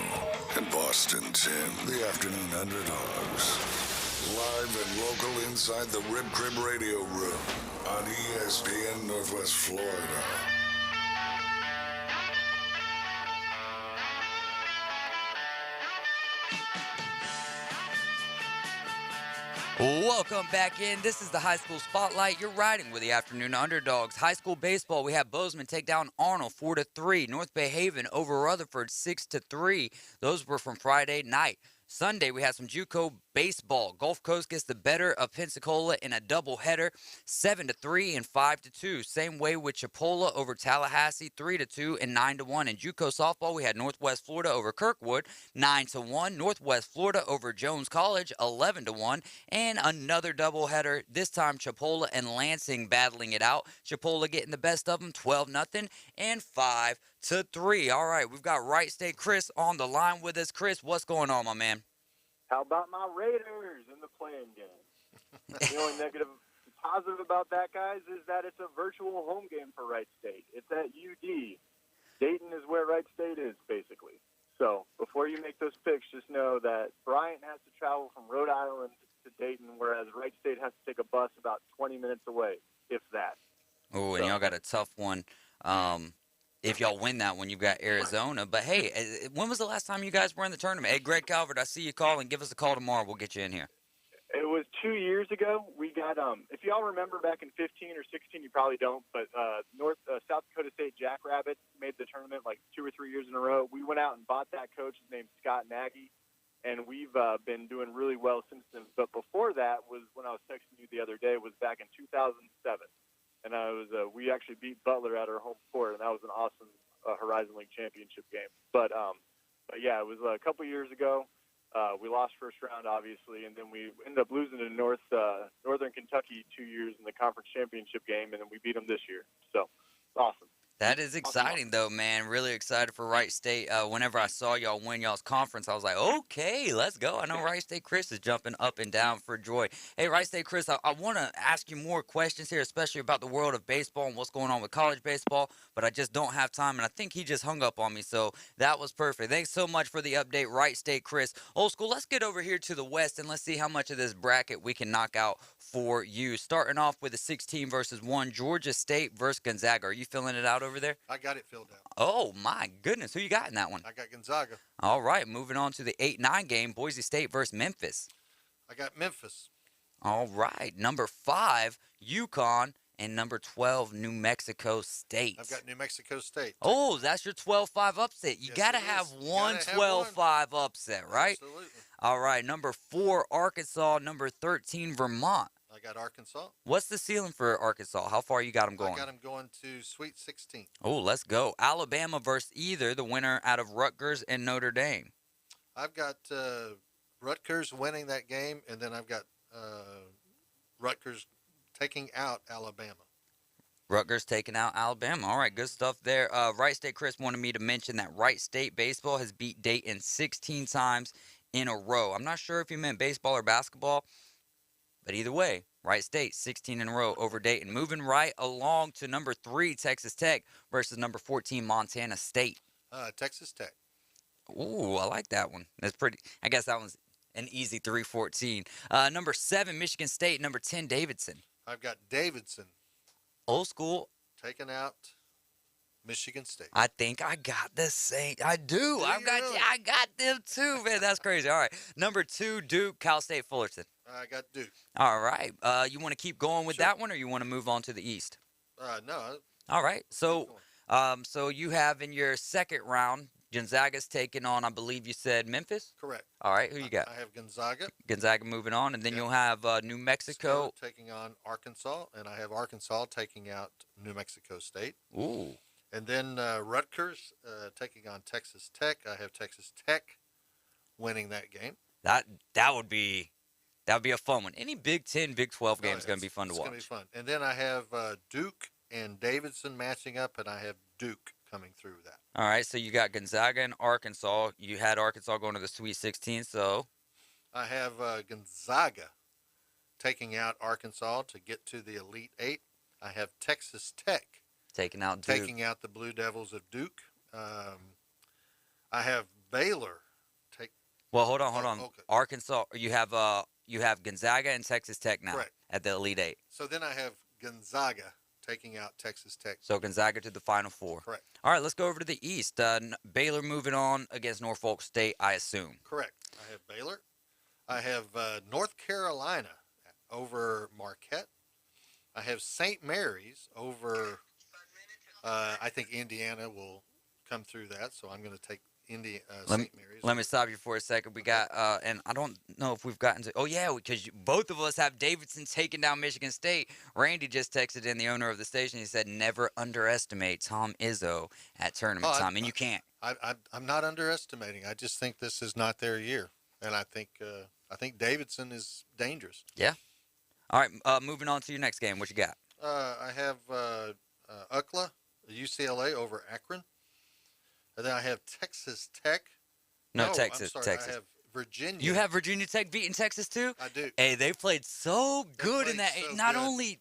and Boston Tim, the Afternoon Underdogs. Live and local inside the Rib Crib Radio Room on ESPN Northwest Florida. Welcome back in. This is the High School Spotlight. You're riding with the Afternoon Underdogs. High school baseball, we have Bozeman take down Arnold 4-3. North Bay Haven over Rutherford 6-3. Those were from Friday night. Sunday, we had some JUCO baseball. Gulf Coast gets the better of Pensacola in a doubleheader, 7-3 and 5-2. Same way with Chipola over Tallahassee, 3-2 and 9-1. In JUCO softball, we had Northwest Florida over Kirkwood, 9-1. Northwest Florida over Jones College, 11-1. And another doubleheader. This time, Chipola and Lansing battling it out. Chipola getting the best of them, 12-0 and 5-3. All right, we've got Wright State Chris on the line with us. Chris, what's going on, my man? How about my Raiders in the playing game? The only negative positive about that, guys, is that it's a virtual home game for Wright State. It's at UD. Dayton is where Wright State is, basically. So before you make those picks, just know that Bryant has to travel from Rhode Island to Dayton, whereas Wright State has to take a bus about 20 minutes away, if that. Oh, and y'all got a tough one. If y'all win that one, you've got Arizona. But, hey, when was the last time you guys were in the tournament? Hey, Greg Calvert, I see you calling. Give us a call tomorrow. We'll get you in here. It was 2 years ago. We got, if y'all remember back in 15 or 16, you probably don't, but South Dakota State Jackrabbit made the tournament like 2 or 3 years in a row. We went out and bought that coach. His name's Scott Nagy, and we've been doing really well since then. But before that was when I was texting you the other day, was back in 2007. And we actually beat Butler at our home court, and that was an awesome Horizon League championship game. But yeah, it was a couple years ago. We lost first round, obviously, and then we ended up losing to Northern Kentucky 2 years in the conference championship game, and then we beat them this year. So, awesome. That is exciting, though, man. Really excited for Wright State. Whenever I saw y'all win y'all's conference, I was like, okay, let's go. I know Wright State Chris is jumping up and down for joy. Hey, Wright State Chris, I want to ask you more questions here, especially about the world of baseball and what's going on with college baseball, but I just don't have time, and I think he just hung up on me, so that was perfect. Thanks so much for the update, Wright State Chris. Old school, let's get over here to the West, and let's see how much of this bracket we can knock out for you. Starting off with a 16 versus 1, Georgia State versus Gonzaga. Are you filling it out over there? I got it filled out. Oh, my goodness. Who you got in that one? I got Gonzaga. All right. Moving on to the 8-9 game, Boise State versus Memphis. I got Memphis. All right. Number 5, UConn, and number 12, New Mexico State. I've got New Mexico State. Oh, that's your 12-5 upset. You got to have one 12-5 upset, right? Absolutely. All right. Number 4, Arkansas. Number 13, Vermont. I got Arkansas. What's the ceiling for Arkansas? How far you got them going? I got them going to Sweet 16. Oh, let's go. Alabama versus either the winner out of Rutgers and Notre Dame. I've got Rutgers winning that game, and then I've got Rutgers taking out Alabama. Rutgers taking out Alabama. All right, good stuff there. Wright State Chris wanted me to mention that Wright State baseball has beat Dayton 16 times in a row. I'm not sure if you meant baseball or basketball, but either way, Wright State 16 in a row over Dayton. Moving right along to number 3, Texas Tech versus number 14, Montana State. Texas Tech. Ooh, I like that one. That's pretty. I guess that one's an easy 3-14. Number 7, Michigan State. Number 10, Davidson. I've got Davidson. Old school. Taking out Michigan State. I think I got the same. I do. I got them too, man. That's crazy. All right. Number 2, Duke, Cal State Fullerton. I got Duke. All right. You want to keep going with that one, or you want to move on to the East? No. All right. So you have in your second round, Gonzaga's taking on, I believe you said Memphis? Correct. All right. Who you got? I have Gonzaga. Gonzaga moving on, and then you'll have New Mexico taking on Arkansas, and I have Arkansas taking out New Mexico State. Ooh. And then Rutgers taking on Texas Tech. I have Texas Tech winning that game. That would be a fun one. Any Big 10, Big 12 game is going to be fun to watch. It's going to be fun. And then I have Duke and Davidson matching up, and I have Duke coming through that. All right, so you got Gonzaga and Arkansas. You had Arkansas going to the Sweet 16, so I have Gonzaga taking out Arkansas to get to the Elite 8. I have Texas Tech taking out Duke. Taking out the Blue Devils of Duke. I have Baylor take. Well, hold on. Okay. Arkansas. You have Gonzaga and Texas Tech now at the Elite 8. So then I have Gonzaga taking out Texas Tech. So Gonzaga to the Final Four. Correct. All right, let's go over to the East. Baylor moving on against Norfolk State, I assume. Correct. I have Baylor. I have North Carolina over Marquette. I have St. Mary's over. I think Indiana will come through that, so I'm going to take St. Mary's. Let me stop you for a second. We got, and I don't know if we've gotten to. Oh yeah, because both of us have Davidson taking down Michigan State. Randy just texted in, the owner of the station. He said, "Never underestimate Tom Izzo at tournament time," and you can't. I'm not underestimating. I just think this is not their year, and I think Davidson is dangerous. Yeah. All right. Moving on to your next game. What you got? I have UCLA, UCLA over Akron. And then I have Texas Tech. No, Texas. I'm sorry, Texas. I have Virginia. You have Virginia Tech beating Texas too? I do. Hey, they played so good in that. So Not good. only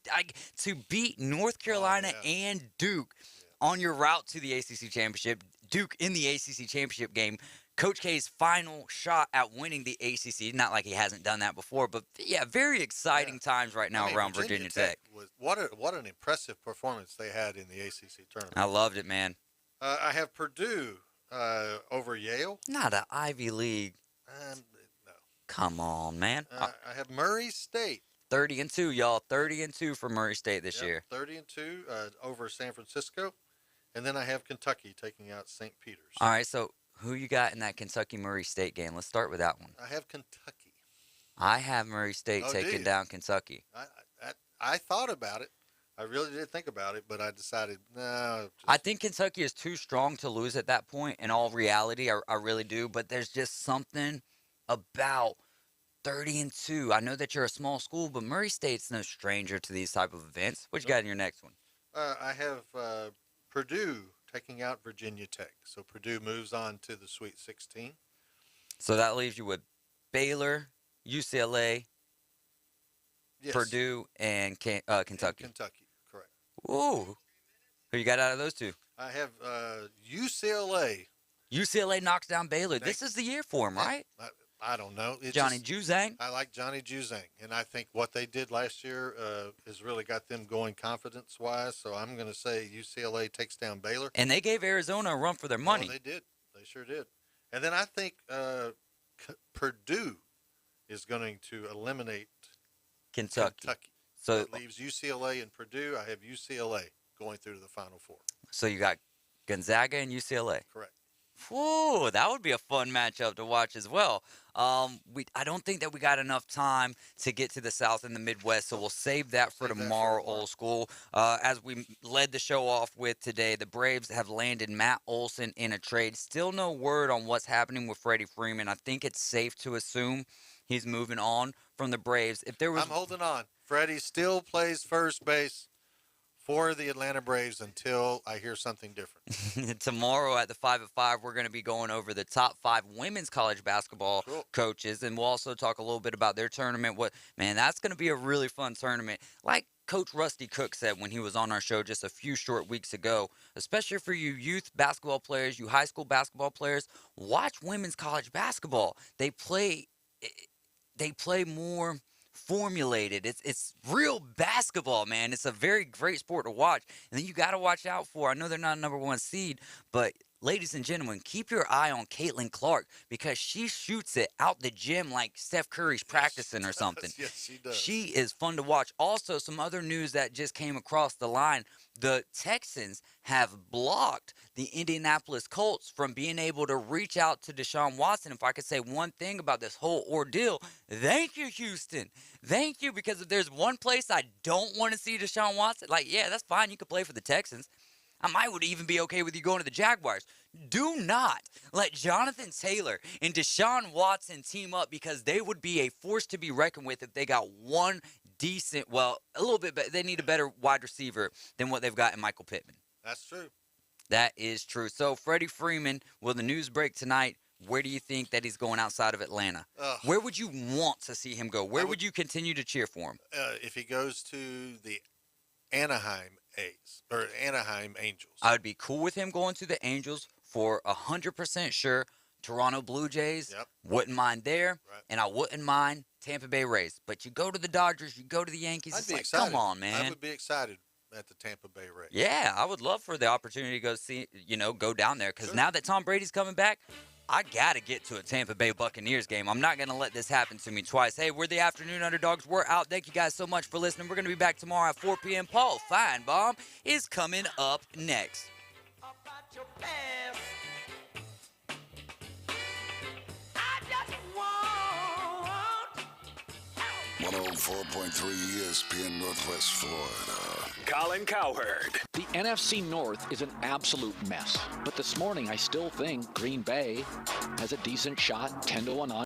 to beat North Carolina and Duke on your route to the ACC championship, Duke in the ACC championship game. Coach K's final shot at winning the ACC. Not like he hasn't done that before, but yeah, very exciting times right now around Virginia Tech. What an impressive performance they had in the ACC tournament. I loved it, man. I have Purdue over Yale. Not an Ivy League. No. Come on, man. I have Murray State. 30-2, y'all. 30-2 for Murray State this year. 30-2 over San Francisco. And then I have Kentucky taking out St. Peter's. All right, so who you got in that Kentucky-Murray State game? Let's start with that one. I have Kentucky. I have Murray State taking down Kentucky. I thought about it. I really did think about it, but I decided, no. I think Kentucky is too strong to lose at that point. In all reality, I really do. But there's just something about 30-2. I know that you're a small school, but Murray State's no stranger to these type of events. What you got in your next one? I have Purdue taking out Virginia Tech. So Purdue moves on to the Sweet 16. So that leaves you with Baylor, UCLA, Purdue, and Kentucky. Kentucky, correct. Ooh. Who you got out of those two? I have UCLA. UCLA knocks down Baylor. This is the year for him, right? I don't know. Johnny Juzang? I like Johnny Juzang. And I think what they did last year has really got them going confidence-wise. So I'm going to say UCLA takes down Baylor. And they gave Arizona a run for their money. Oh, they did. They sure did. And then I think Purdue is going to eliminate Kentucky. So that leaves UCLA and Purdue. I have UCLA going through to the Final Four. So you got Gonzaga and UCLA. Correct. Whoa, that would be a fun matchup to watch as well. I don't think that we got enough time to get to the South and the Midwest, so we'll save that for tomorrow, old school. As we led the show off with today, the Braves have landed Matt Olson in a trade. Still no word on what's happening with Freddie Freeman. I think it's safe to assume he's moving on from the Braves. If there was, I'm holding on. Freddie still plays first base for the Atlanta Braves until I hear something different. Tomorrow at the 5 at 5, we're going to be going over the top 5 women's college basketball coaches, and we'll also talk a little bit about their tournament. That's going to be a really fun tournament. Like Coach Rusty Cook said when he was on our show just a few short weeks ago, especially for you youth basketball players, you high school basketball players, watch women's college basketball. They play more formulated. It's real basketball, man. It's a very great sport to watch. And then you got to watch out for, I know they're not a number 1 seed, but ladies and gentlemen, keep your eye on Caitlin Clark because she shoots it out the gym like Steph Curry's practicing or something. Yes, she does. She is fun to watch. Also, some other news that just came across the line. The Texans have blocked the Indianapolis Colts from being able to reach out to Deshaun Watson. If I could say one thing about this whole ordeal, thank you, Houston. Thank you, because if there's one place I don't want to see Deshaun Watson, that's fine. You could play for the Texans. I would even be okay with you going to the Jaguars. Do not let Jonathan Taylor and Deshaun Watson team up because they would be a force to be reckoned with if they got one decent, a little bit better. They need a better wide receiver than what they've got in Michael Pittman. That's true. That is true. So Freddie Freeman, will the news break tonight? Where do you think that he's going outside of Atlanta? Where would you want to see him go? Where would you continue to cheer for him? If he goes to the Anaheim Angels. I would be cool with him going to the Angels for 100% sure. Toronto Blue Jays, wouldn't mind there, and I wouldn't mind Tampa Bay Rays. But you go to the Dodgers, you go to the Yankees, it's like, excited. Come on, man. I would be excited at the Tampa Bay Rays. Yeah, I would love for the opportunity to go down there because now that Tom Brady's coming back, I got to get to a Tampa Bay Buccaneers game. I'm not going to let this happen to me twice. Hey, we're the Afternoon Underdogs. We're out. Thank you guys so much for listening. We're going to be back tomorrow at 4 p.m. Paul Feinbaum is coming up next. 104.3 ESPN Northwest Florida. Colin Cowherd. The NFC North is an absolute mess. But this morning, I still think Green Bay has a decent shot, 10-1 on.